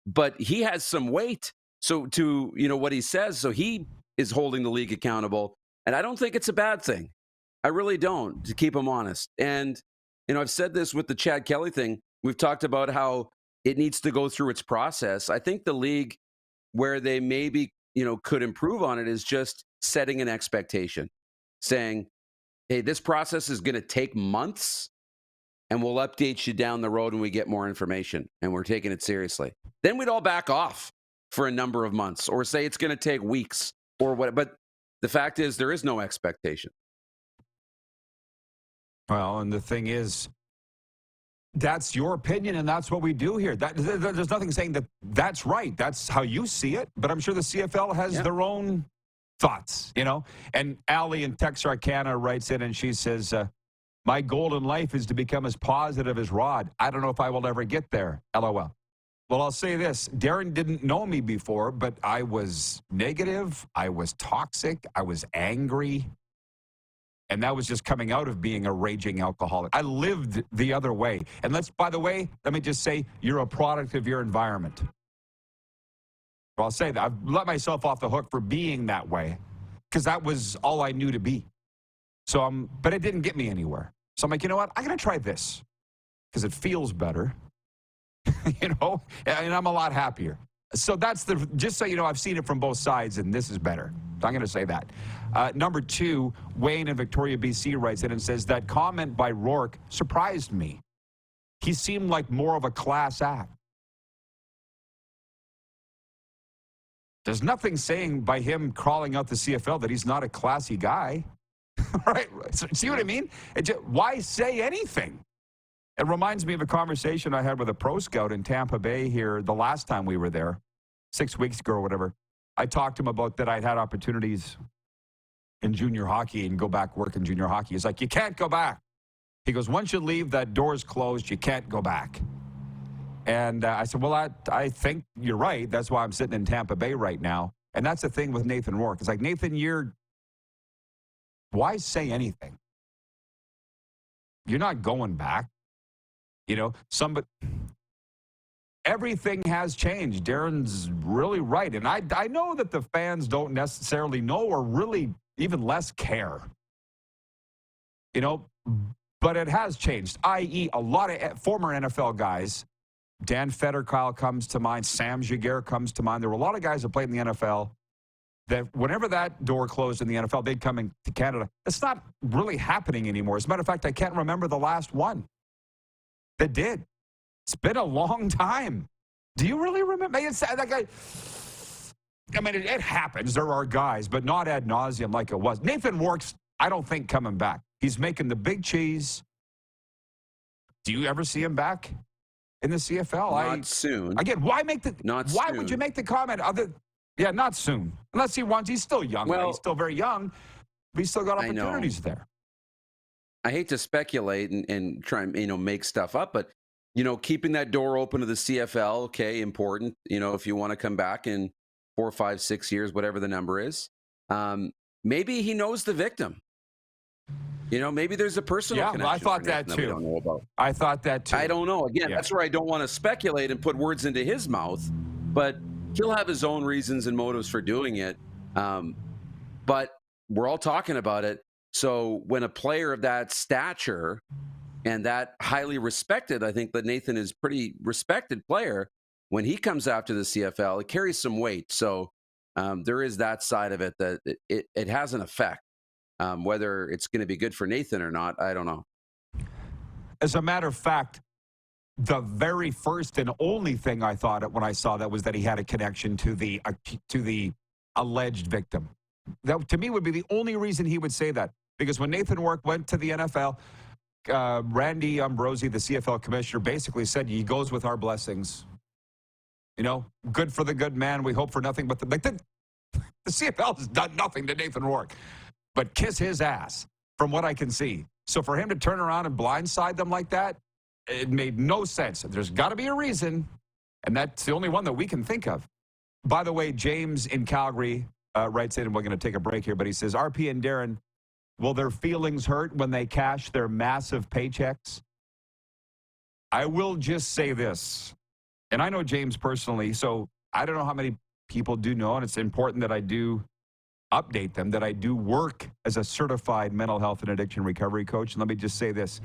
but he has some weight. So to, what he says, so he is holding the league accountable. And I don't think it's a bad thing. I really don't, to keep him honest. And, I've said this with the Chad Kelly thing. We've talked about how it needs to go through its process. I think the league, where they maybe, could improve on it, is just setting an expectation, saying, hey, this process is going to take months, and we'll update you down the road when we get more information, and we're taking it seriously. Then we'd all back off for a number of months, or say it's going to take weeks or what. But the fact is, there is no expectation. Well, and the thing is, that's your opinion, and that's what we do here. There's nothing saying that that's right. That's how you see it. But I'm sure the CFL has their own thoughts, And Allie in Texarkana writes in, and she says, my goal in life is to become as positive as Rod. I don't know if I will ever get there. LOL. Well, I'll say this. Darren didn't know me before, but I was negative. I was toxic. I was angry. And that was just coming out of being a raging alcoholic. I lived the other way. And by the way, let me just say, you're a product of your environment. Well, I'll say that. I've let myself off the hook for being that way because that was all I knew to be. So, but it didn't get me anywhere. So I'm like, you know what? I'm going to try this because it feels better, and I'm a lot happier. So that's just so you know, I've seen it from both sides, and this is better. So I'm going to say that. Number 2, Wayne in Victoria, BC writes in and says, that comment by Rourke surprised me. He seemed like more of a class act. There's nothing saying by him crawling out the CFL that he's not a classy guy. Right? See what I mean? Why say anything? It reminds me of a conversation I had with a pro scout in Tampa Bay here the last time we were there, 6 weeks ago or whatever. I talked to him about that I'd had opportunities in junior hockey and go back work in junior hockey. He's like, you can't go back. He goes, once you leave, that door's closed. You can't go back. And I said, well, I think you're right. That's why I'm sitting in Tampa Bay right now. And that's the thing with Nathan Rourke. It's like, Nathan, why say anything? You're not going back. Everything has changed. Darren's really right. And I know that the fans don't necessarily know or really even less care. But it has changed, i.e. a lot of former NFL guys, Dan Federkyle comes to mind, Sam Jaguar comes to mind. There were a lot of guys that played in the NFL that whenever that door closed in the NFL, they'd come into Canada. It's not really happening anymore. As a matter of fact, I can't remember the last one that did. It's been a long time. Do you really remember? It happens. There are guys, but not ad nauseum like it was. Nathan Rourke's, I don't think, coming back. He's making the big cheese. Do you ever see him back in the CFL? Not soon. Again, why soon. would you make the comment? Not soon. Unless he's still young. Well, he's still very young. But he's still got opportunities there. I hate to speculate and try and make stuff up, but keeping that door open to the CFL, okay, important. If you want to come back in 4, 5, 6 years, whatever the number is, maybe he knows the victim. Maybe there's a personal connection. I thought that too. We don't know about. I thought that too. I don't know. Again, that's where I don't want to speculate and put words into his mouth, but he'll have his own reasons and motives for doing it. But we're all talking about it. So when a player of that stature and that highly respected, I think that Nathan is pretty respected player, when he comes after the CFL, it carries some weight. So there is that side of it that it has an effect. Whether it's going to be good for Nathan or not, I don't know. As a matter of fact, the very first and only thing I thought of when I saw that was that he had a connection to the alleged victim. That, to me, would be the only reason he would say that. Because when Nathan Rourke went to the NFL, Randy Ambrosie, the CFL commissioner, basically said, he goes with our blessings. Good for the good man. We hope for nothing but the CFL has done nothing to Nathan Rourke but kiss his ass, from what I can see. So for him to turn around and blindside them like that, it made no sense. There's got to be a reason, and that's the only one that we can think of. By the way, James in Calgary writes in, and we're going to take a break here, but he says, RP and Darren, will their feelings hurt when they cash their massive paychecks? I will just say this, and I know James personally, so I don't know how many people do know, and it's important that I do update them, that I do work as a certified mental health and addiction recovery coach. And let me just say this,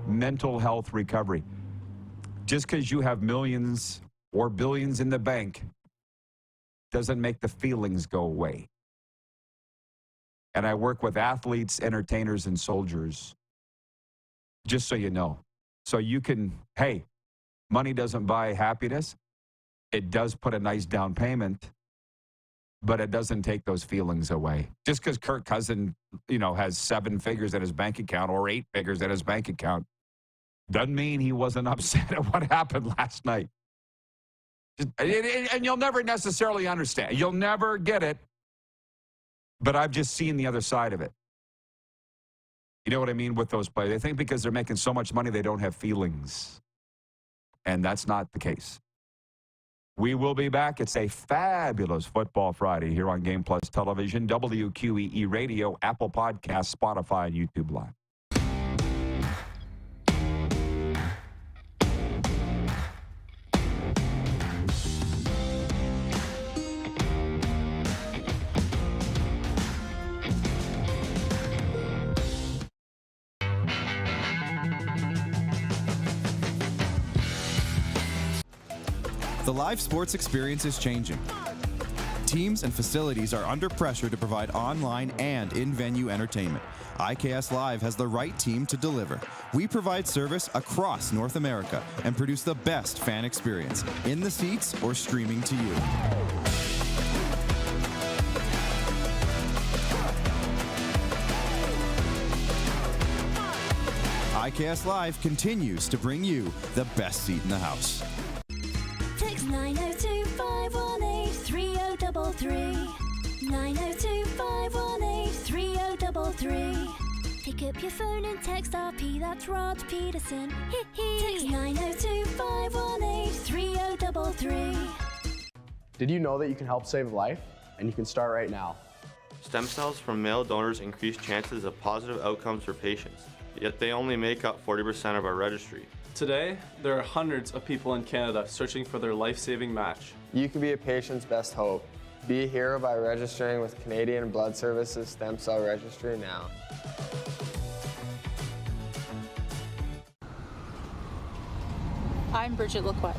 mental health recovery. Just because you have millions or billions in the bank doesn't make the feelings go away. And I work with athletes, entertainers, and soldiers, just so you know. So you can, hey, money doesn't buy happiness. It does put a nice down payment, but it doesn't take those feelings away. Just because Kirk Cousins, has 7 figures in his bank account or 8 figures in his bank account doesn't mean he wasn't upset at what happened last night. And you'll never necessarily understand. You'll never get it, but I've just seen the other side of it. You know what I mean with those players? They think because they're making so much money, they don't have feelings. And that's not the case. We will be back. It's a fabulous Football Friday here on Game Plus Television, WQEE Radio, Apple Podcasts, Spotify, and YouTube Live. The live sports experience is changing. Teams and facilities are under pressure to provide online and in-venue entertainment. IKS Live has the right team to deliver. We provide service across North America and produce the best fan experience, in the seats or streaming to you. IKS Live continues to bring you the best seat in the house. Text 902-518-3033 3033. 902-518-3033. Pick up your phone and text RP, that's Rod Pedersen. Text 902-518-3033. Did you know that you can help save a life? And you can start right now. Stem cells from male donors increase chances of positive outcomes for patients, yet they only make up 40% of our registry. Today, there are hundreds of people in Canada searching for their life-saving match. You can be a patient's best hope. Be a hero by registering with Canadian Blood Services Stem Cell Registry now. I'm Bridget Lacquette.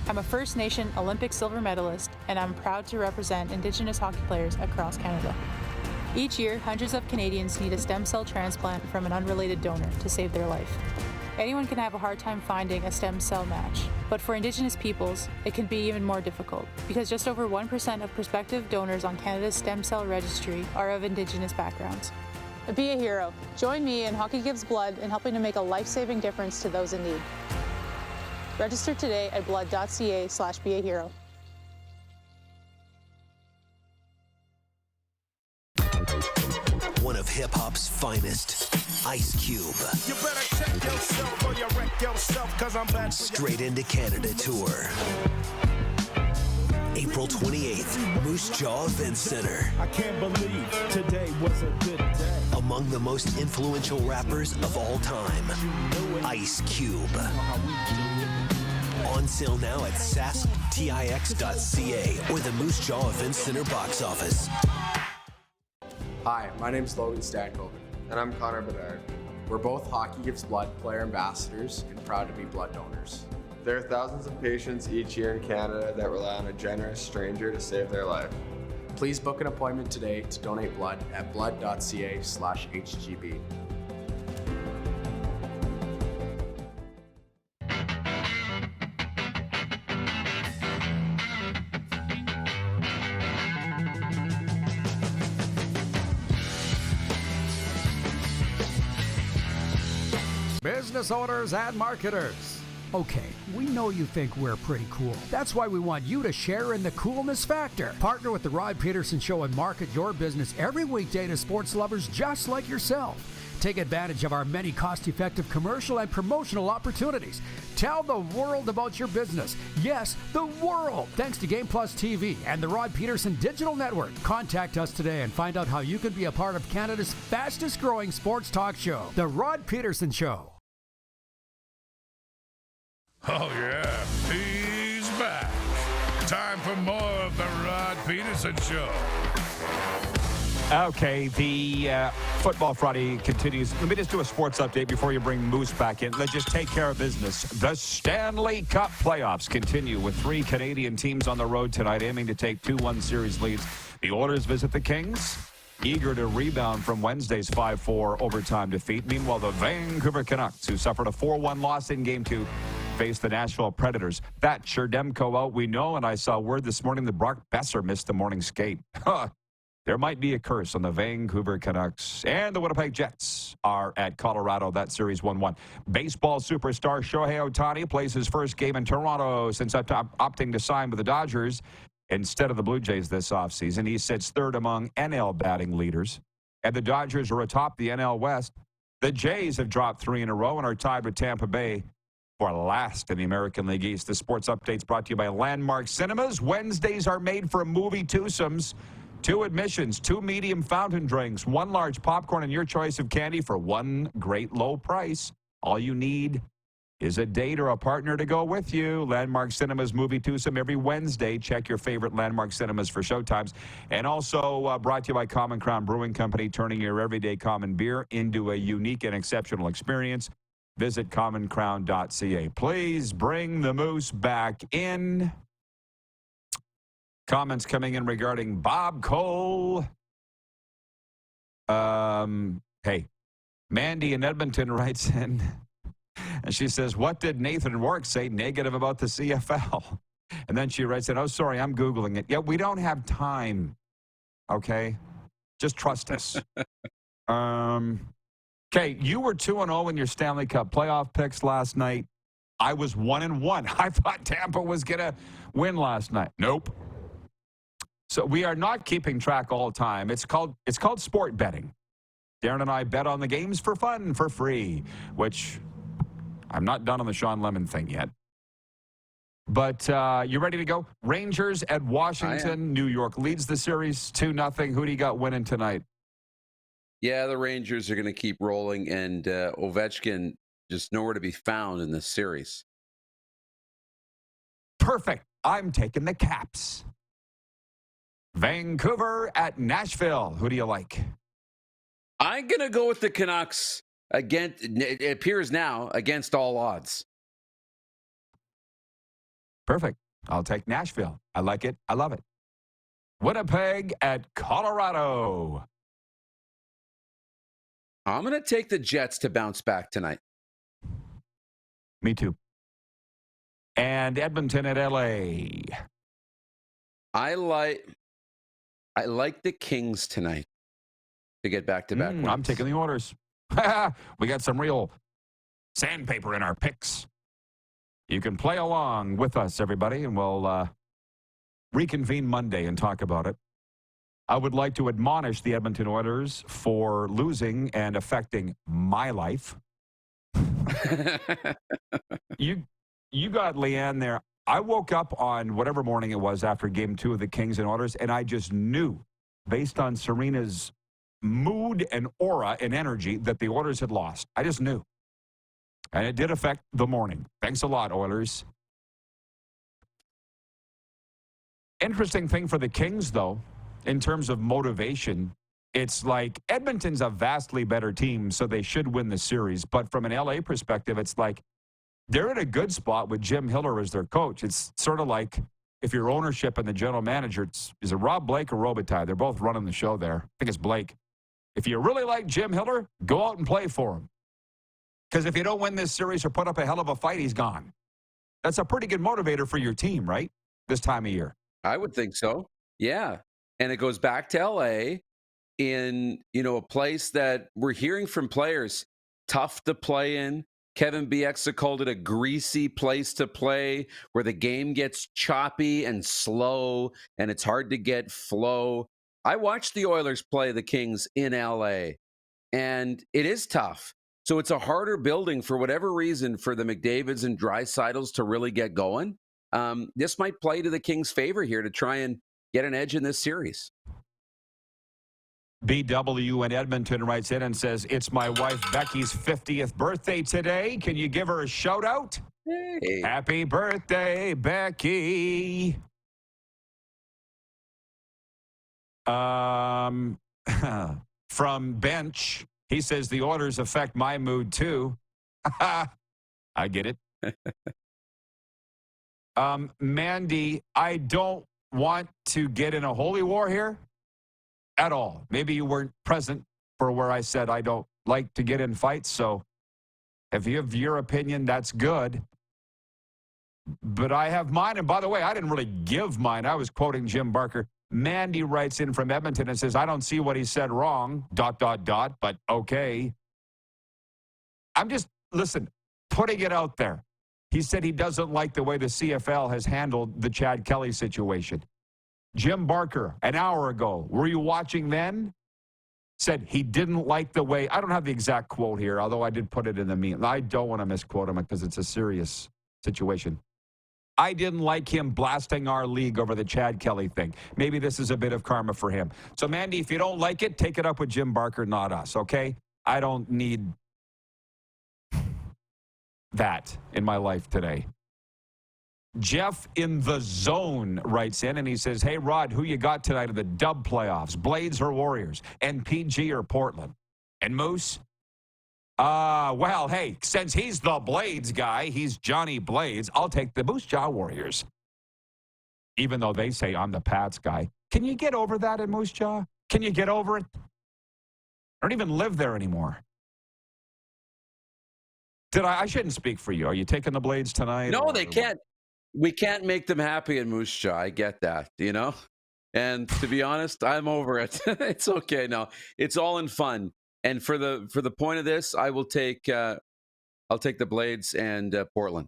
I'm a First Nation Olympic silver medalist, and I'm proud to represent Indigenous hockey players across Canada. Each year, hundreds of Canadians need a stem cell transplant from an unrelated donor to save their life. Anyone can have a hard time finding a stem cell match, but for Indigenous peoples, it can be even more difficult because just over 1% of prospective donors on Canada's stem cell registry are of Indigenous backgrounds. Be a hero. Join me in Hockey Gives Blood in helping to make a life-saving difference to those in need. Register today at blood.ca/beahero. One of hip-hop's finest, Ice Cube. You better check yourself or you wreck yourself, 'cause I'm back. Straight into Canada tour. April 28th, Moose Jaw Event Center. I can't believe today was a good day. Among the most influential rappers of all time, Ice Cube. On sale now at sasktix.ca or the Moose Jaw Event Center box office. Hi, my name's Logan Stankoven. And I'm Connor Bedard. We're both Hockey Gives Blood player ambassadors and proud to be blood donors. There are thousands of patients each year in Canada that rely on a generous stranger to save their life. Please book an appointment today to donate blood at blood.ca/HGB. Business owners and marketers. Okay, we know you think we're pretty cool. That's why we want you to share in the coolness factor. Partner with the Rod Pedersen Show and market your business every weekday to sports lovers just like yourself. Take advantage of our many cost-effective commercial and promotional opportunities. Tell the world about your business. Yes, the world. Thanks to Game Plus TV and the Rod Pedersen Digital Network. Contact us today and find out how you can be a part of Canada's fastest-growing sports talk show, The Rod Pedersen Show. Oh, yeah, he's back. Time for more of the Rod Pedersen Show. Okay, the Football Friday continues. Let me just do a sports update before you bring Moose back in. Let's just take care of business. The Stanley Cup playoffs continue with 3 Canadian teams on the road tonight, aiming to take 2-1 series leads. The Oilers visit the Kings, eager to rebound from Wednesday's 5-4 overtime defeat. Meanwhile, the Vancouver Canucks, who suffered a 4-1 loss in Game 2, face the Nashville Predators. That Sherdemko out, we know, and I saw word this morning that Brock Besser missed the morning skate. There might be a curse on the Vancouver Canucks. And the Winnipeg Jets are at Colorado. That series 1-1. Baseball superstar Shohei Ohtani plays his first game in Toronto since opting to sign with the Dodgers instead of the Blue Jays this offseason. He sits third among NL batting leaders. And the Dodgers are atop the NL West. The Jays have dropped 3 in a row and are tied with Tampa Bay for last in the American League East. The sports update's brought to you by Landmark Cinemas. Wednesdays are made for movie twosomes. 2 admissions, 2 medium fountain drinks, 1 large popcorn, and your choice of candy for 1 great low price. All you need is a date or a partner to go with you. Landmark Cinemas movie twosome every Wednesday. Check your favorite Landmark Cinemas for showtimes. And also brought to you by Common Crown Brewing Company, turning your everyday common beer into a unique and exceptional experience. Visit commoncrown.ca. Please bring the Moose back in. Comments coming in regarding Bob Cole. Hey, Mandy in Edmonton writes in, and she says, what did Nathan Rourke say negative about the CFL? And then she writes in, oh, sorry, I'm Googling it. Yeah, we don't have time, okay? Just trust us. Okay, you were 2-0 in your Stanley Cup playoff picks last night. I was 1-1. I thought Tampa was going to win last night. Nope. So we are not keeping track all the time. It's called sport betting. Darren and I bet on the games for fun, for free, which I'm not done on the Sean Lemon thing yet. But you ready to go? Rangers at Washington. New York leads the series 2-0. Who do you got winning tonight? Yeah, the Rangers are going to keep rolling, and Ovechkin just nowhere to be found in this series. Perfect. I'm taking the Caps. Vancouver at Nashville. Who do you like? I'm going to go with the Canucks. It appears now, against all odds. Perfect. I'll take Nashville. I like it. I love it. Winnipeg at Colorado. I'm going to take the Jets to bounce back tonight. Me too. And Edmonton at LA. I like the Kings tonight to get back-to-back wins. I'm taking the Oilers. We got some real sandpaper in our picks. You can play along with us, everybody, and we'll reconvene Monday and talk about it. I would like to admonish the Edmonton Oilers for losing and affecting my life. You got Leanne there. I woke up on whatever morning it was after Game 2 of the Kings and Oilers, and I just knew, based on Serena's mood and aura and energy, that the Oilers had lost. I just knew. And it did affect the morning. Thanks a lot, Oilers. Interesting thing for the Kings, though, in terms of motivation, it's like Edmonton's a vastly better team, so they should win the series. But from an LA perspective, it's like they're in a good spot with Jim Hiller as their coach. It's sort of like if your ownership and the general manager, is it Rob Blake or Robitaille? They're both running the show there. I think it's Blake. If you really like Jim Hiller, go out and play for him. Because if you don't win this series or put up a hell of a fight, he's gone. That's a pretty good motivator for your team, right? This time of year. I would think so. Yeah. And it goes back to LA in, a place that we're hearing from players, tough to play in. Kevin Bieksa called it a greasy place to play where the game gets choppy and slow and it's hard to get flow. I watched the Oilers play the Kings in LA, and it is tough. So it's a harder building for whatever reason for the McDavids and Dreisaitl's to really get going. This might play to the Kings' favor here to try and get an edge in this series. BW in Edmonton writes in and says, it's my wife Becky's 50th birthday today. Can you give her a shout out? Hey. Happy birthday, Becky. From Bench, he says the orders affect my mood too. I get it. Mandy, I don't want to get in a holy war here at all. Maybe you weren't present for where I said I don't like to get in fights. So if you have your opinion, that's good. But I have mine. And by the way, I didn't really give mine. I was quoting Jim Barker. Mandy writes in from Edmonton and says, I don't see what he said wrong, ... but okay. I'm just, listen, putting it out there. He said he doesn't like the way the CFL has handled the Chad Kelly situation. Jim Barker, an hour ago, were you watching then? Said he didn't like the way, I don't have the exact quote here, although I did put it in the meme. I don't want to misquote him because it's a serious situation. I didn't like him blasting our league over the Chad Kelly thing. Maybe this is a bit of karma for him. So, Mandy, if you don't like it, take it up with Jim Barker, not us, okay? I don't need that in my life today. Jeff in the Zone writes in and he says, hey, Rod, who you got tonight in the dub playoffs? Blades or Warriors? And PG or Portland? And Moose? Well, hey, since he's the Blades guy, he's Johnny Blades, I'll take the Moose Jaw Warriors. Even though they say I'm the Pats guy. Can you get over that in Moose Jaw? Can you get over it? I don't even live there anymore. I shouldn't speak for you. Are you taking the Blades tonight? No, they can't. We can't make them happy in Moose Jaw. I get that, And to be honest, I'm over it. It's okay now. It's all in fun. And for the point of this, I'll take the Blades and Portland.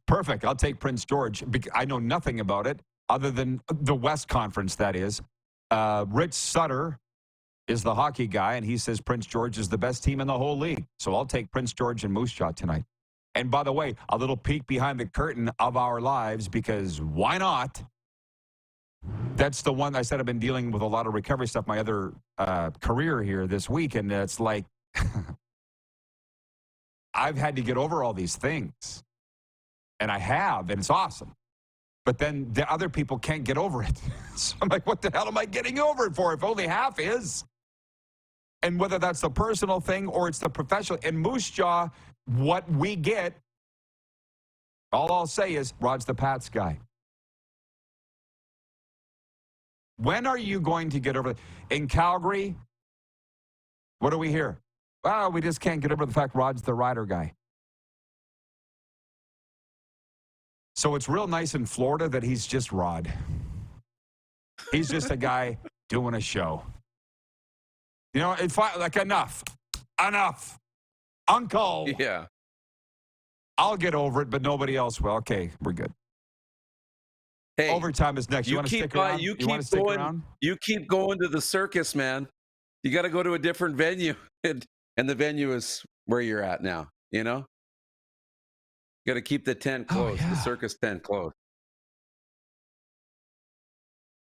Perfect. I'll take Prince George. I know nothing about it other than the West Conference, that is. Rich Sutter is the hockey guy, and he says Prince George is the best team in the whole league. So I'll take Prince George and Moose Jaw tonight. And by the way, a little peek behind the curtain of our lives, because why not? That's the one I said I've been dealing with a lot of recovery stuff, my other career here this week, and it's like I've had to get over all these things. And I have, and it's awesome. But then the other people can't get over it. So I'm like, what the hell am I getting over it for if only half is? And whether that's the personal thing or it's the professional. And Moose Jaw, what we get, all I'll say is Rod's the Pats guy. When are you going to get over it? In Calgary, what do we hear? Well, we just can't get over the fact Rod's the rider guy. So it's real nice in Florida that he's just Rod. He's just a guy doing a show. You know, it's like enough. Uncle. Yeah. I'll get over it, but nobody else will. Okay, we're good. Hey, overtime is next. You want to stick around? You want to stick around? You keep going to the circus, man. You got to go to a different venue. And the venue is where you're at now, you know? Got to keep the tent closed, the circus tent closed.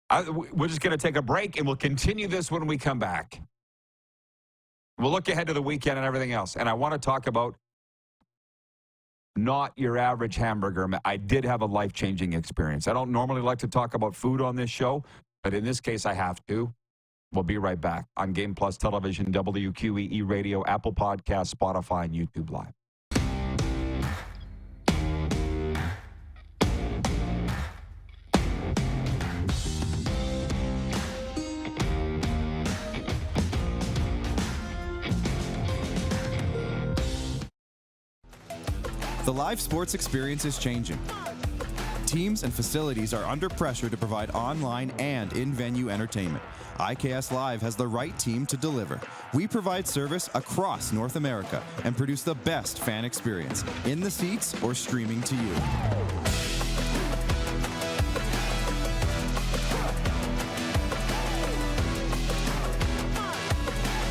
We're just going to take a break, and we'll continue this when we come back. We'll look ahead to the weekend and everything else. And I want to talk about not your average hamburger. I did have a life-changing experience. I don't normally like to talk about food on this show, but in this case, I have to. We'll be right back on Game Plus Television, WQEE Radio, Apple Podcasts, Spotify, and YouTube Live. The live sports experience is changing. Teams and facilities are under pressure to provide online and in-venue entertainment. IKS Live has the right team to deliver. We provide service across North America and produce the best fan experience, in the seats or streaming to you.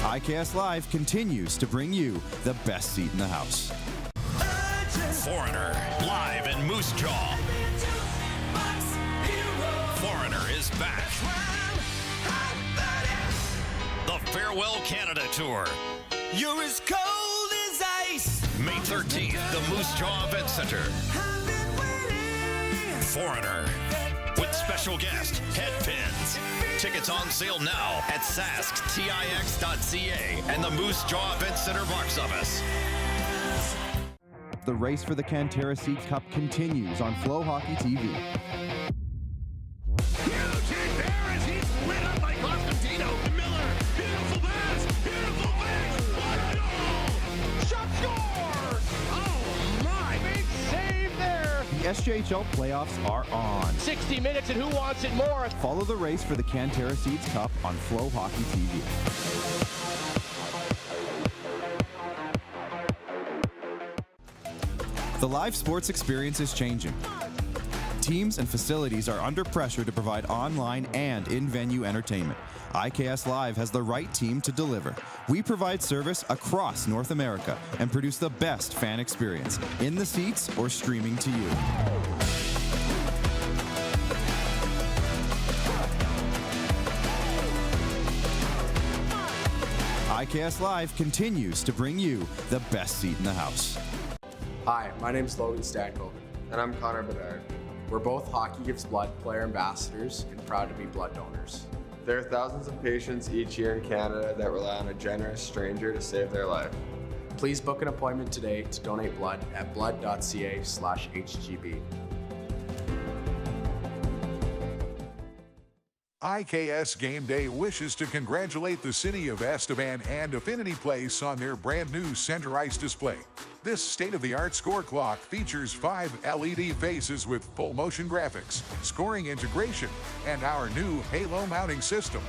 IKS Live continues to bring you the best seat in the house. Foreigner, live in Moose Jaw. Foreigner is back. The Farewell Canada Tour. You're as cold as ice. May 13th, the Moose Jaw Event Center. Foreigner, with special guest, Headpins. Tickets on sale now at sasktix.ca and the Moose Jaw Event Center box office. The race for the Cantera Seed Cup continues on Flow Hockey TV. The SJHL playoffs are on. 60 minutes and who wants it more? Follow the race for the Cantera Seeds Cup on Flow Hockey TV. The live sports experience is changing. Teams and facilities are under pressure to provide online and in-venue entertainment. IKS Live has the right team to deliver. We provide service across North America and produce the best fan experience, in the seats or streaming to you. IKS Live continues to bring you the best seat in the house. Hi, my name's Logan Stankoven. And I'm Connor Bedard. We're both Hockey Gives Blood player ambassadors and proud to be blood donors. There are thousands of patients each year in Canada that rely on a generous stranger to save their life. Please book an appointment today to donate blood at blood.ca/HGB. IKS Game Day wishes to congratulate the City of Estevan and Affinity Place on their brand new center ice display. This state-of-the-art score clock features 5 LED faces with full motion graphics, scoring integration, and our new Halo mounting system.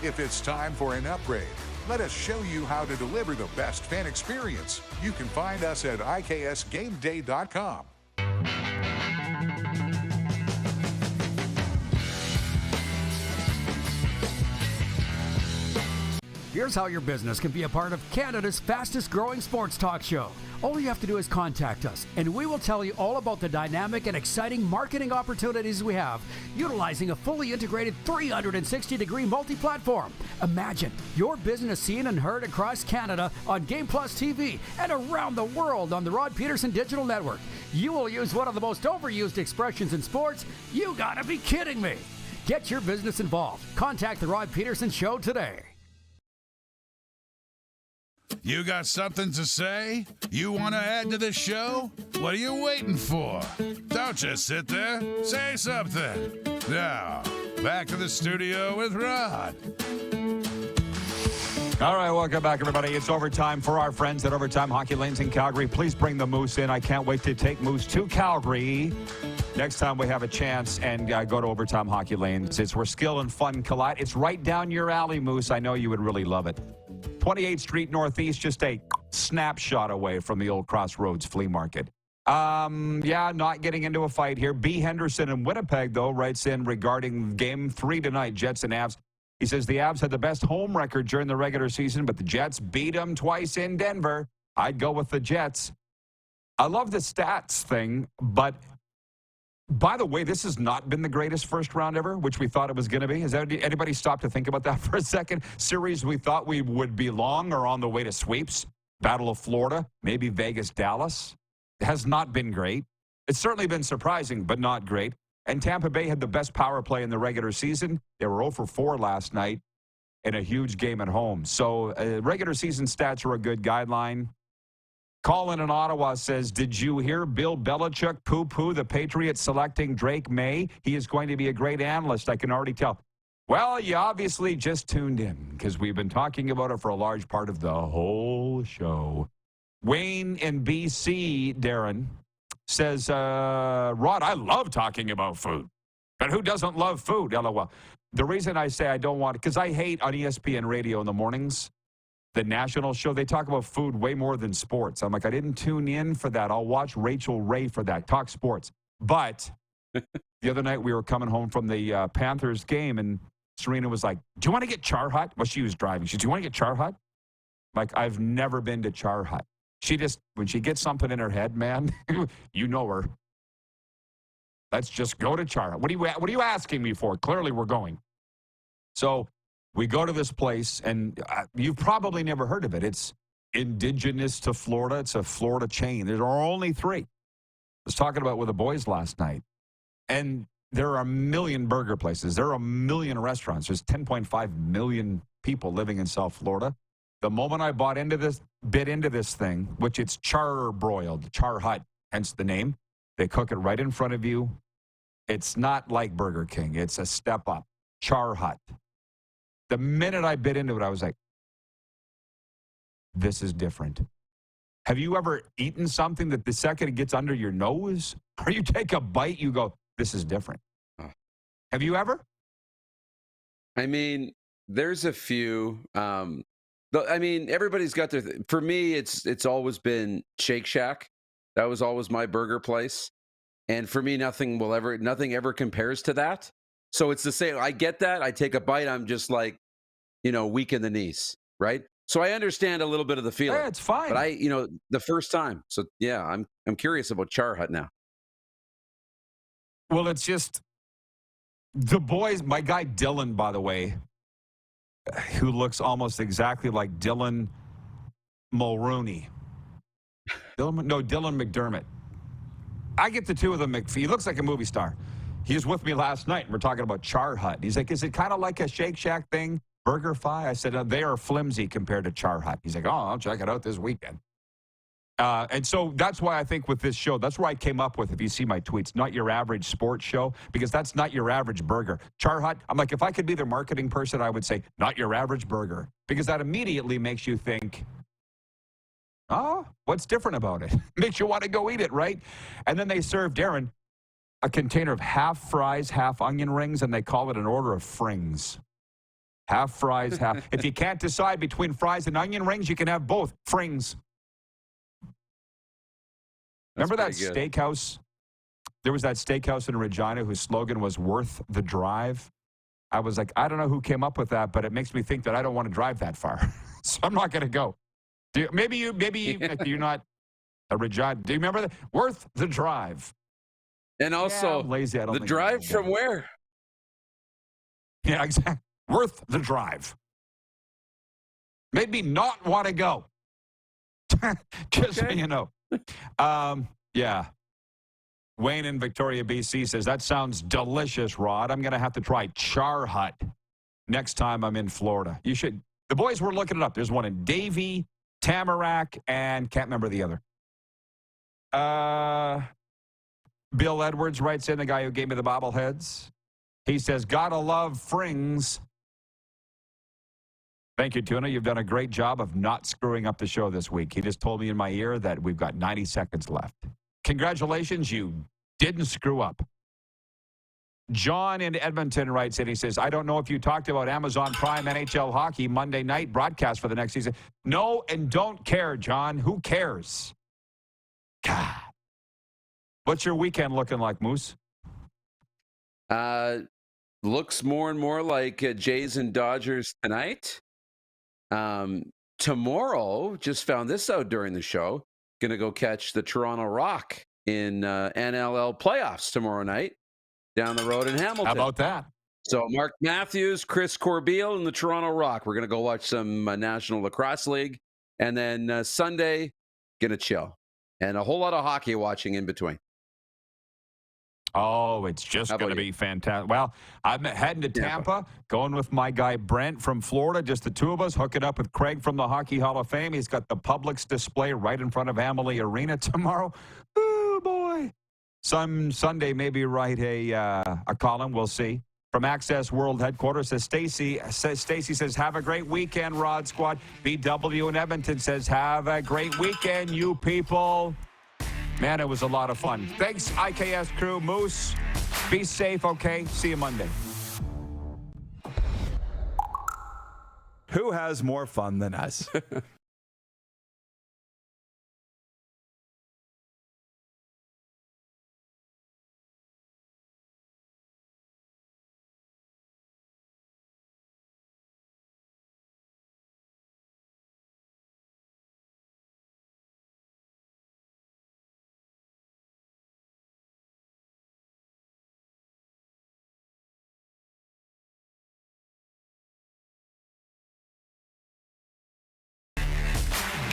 If it's time for an upgrade, Let us show you how to deliver the best fan experience. You can find us at iksgameday.com. Here's how your business can be a part of Canada's fastest growing sports talk show. All you have to do is contact us, and we will tell you all about the dynamic and exciting marketing opportunities we have, utilizing a fully integrated 360-degree multi-platform. Imagine your business seen and heard across Canada on Game Plus TV and around the world on the Rod Pedersen Digital Network. You will use one of the most overused expressions in sports. You gotta be kidding me. Get your business involved. Contact the Rod Pedersen Show today. You got something to say? You want to add to the show? What are you waiting for? Don't just sit there. Say something. Now, back to the studio with Rod. All right, welcome back, everybody. It's overtime for our friends at Overtime Hockey Lanes in Calgary. Please bring the Moose in. I can't wait to take Moose to Calgary next time we have a chance and go to Overtime Hockey Lanes. It's where skill and fun collide. It's right down your alley, Moose. I know you would really love it. 28th Street Northeast, just a snapshot away from the old Crossroads Flea Market. Yeah, not getting into a fight here. B. Henderson in Winnipeg, though, writes in regarding Game 3 tonight, Jets and Avs. He says the Avs had the best home record during the regular season, but the Jets beat them twice in Denver. I'd go with the Jets. I love the stats thing, but by the way, this has not been the greatest first round ever, which we thought it was going to be. Has anybody stopped to think about that for a second? Series we thought we would be long or on the way to sweeps. Battle of Florida, maybe Vegas, Dallas. It has not been great. It's certainly been surprising, but not great. And Tampa Bay had the best power play in the regular season. They were 0 for 4 last night in a huge game at home. So regular season stats are a good guideline. Colin in Ottawa says, did you hear Bill Belichick poo-poo the Patriots selecting Drake May? He is going to be a great analyst, I can already tell. Well, you obviously just tuned in because we've been talking about it for a large part of the whole show. Wayne in BC, Darren, says, Rod, I love talking about food. But who doesn't love food? LOL. The reason I say I don't want it, because I hate on ESPN radio in the mornings, the national show, they talk about food way more than sports. I'm like, I didn't tune in for that. I'll watch Rachel Ray for that. Talk sports. But the other night we were coming home from the Panthers game, and Serena was like, do you want to get Char Hut? Well, she was driving. She said, do you want to get Char Hut? Like, I've never been to Char Hut. She just, when she gets something in her head, man, you know her. Let's just go to Char Hut. What are you asking me for? Clearly we're going. So we go to this place, and you've probably never heard of it. It's indigenous to Florida. It's a Florida chain. There are only 3. I was talking about it with the boys last night. And there are a million burger places. There are a million restaurants. There's 10.5 million people living in South Florida. The moment I bit into this thing, which it's char-broiled, Char Hut, hence the name, they cook it right in front of you. It's not like Burger King. It's a step up. Char Hut. The minute I bit into it, I was like, this is different. Have you ever eaten something that the second it gets under your nose, or you take a bite, you go, this is different? Have you ever? I mean, there's a few. I mean, everybody's got their. For me, it's always been Shake Shack. That was always my burger place, and for me, nothing ever compares to that. So it's the same. I get that. I take a bite. I'm just like, weak in the knees, right? So I understand a little bit of the feeling. Yeah, it's fine. But the first time. So yeah, I'm curious about Char Hut now. Well, it's just the boys. My guy Dylan, by the way, who looks almost exactly like Dylan Mulrooney. Dylan McDermott. I get the two of them. He looks like a movie star. He was with me last night, and we're talking about Char Hut. He's like, is it kind of like a Shake Shack thing, Burger Fi? I said, they are flimsy compared to Char Hut. He's like, oh, I'll check it out this weekend. And so that's why I think with this show, that's where I came up with, if you see my tweets, not your average sports show, because that's not your average burger. Char Hut, I'm like, if I could be their marketing person, I would say, not your average burger, because that immediately makes you think, oh, what's different about it? Makes you want to go eat it, right? And then they serve Darren a container of half fries, half onion rings, and they call it an order of frings. Half fries, half. If you can't decide between fries and onion rings, you can have both. Frings. Remember that steakhouse? There was that steakhouse in Regina whose slogan was "Worth the Drive." I was like, I don't know who came up with that, but it makes me think that I don't want to drive that far, so I'm not going to go. Maybe you're not a Regina. Do you remember that? Worth the Drive. And also, lazy. I don't the think drive from where? Yeah, exactly. Worth the drive. Made me not want to go. Just so you know. Yeah. Wayne in Victoria, BC says, that sounds delicious, Rod. I'm going to have to try Char Hut next time I'm in Florida. You should. The boys were looking it up. There's one in Davie, Tamarack, and can't remember the other. Bill Edwards writes in, the guy who gave me the bobbleheads. He says, gotta love Frings. Thank you, Tuna. You've done a great job of not screwing up the show this week. He just told me in my ear that we've got 90 seconds left. Congratulations, you didn't screw up. John in Edmonton writes in, he says, I don't know if you talked about Amazon Prime NHL Hockey Monday night broadcast for the next season. No, and don't care, John. Who cares? God. What's your weekend looking like, Moose? Looks more and more like Jays and Dodgers tonight. Tomorrow, just found this out during the show, going to go catch the Toronto Rock in NLL playoffs tomorrow night down the road in Hamilton. How about that? So Mark Matthews, Chris Corbeil, and the Toronto Rock. We're going to go watch some National Lacrosse League. And then Sunday, going to chill. And a whole lot of hockey watching in between. Oh, it's just going to be fantastic. Well, I'm heading to Tampa, going with my guy Brent from Florida, just the two of us, hooking up with Craig from the Hockey Hall of Fame. He's got the Publix display right in front of Amalie Arena tomorrow. Oh, boy. Sunday, maybe write a column. We'll see. From Access World Headquarters, Stacy says, have a great weekend, Rod Squad. BW in Edmonton says, have a great weekend, you people. Man, it was a lot of fun. Thanks, IKS crew. Moose, be safe, okay? See you Monday. Who has more fun than us?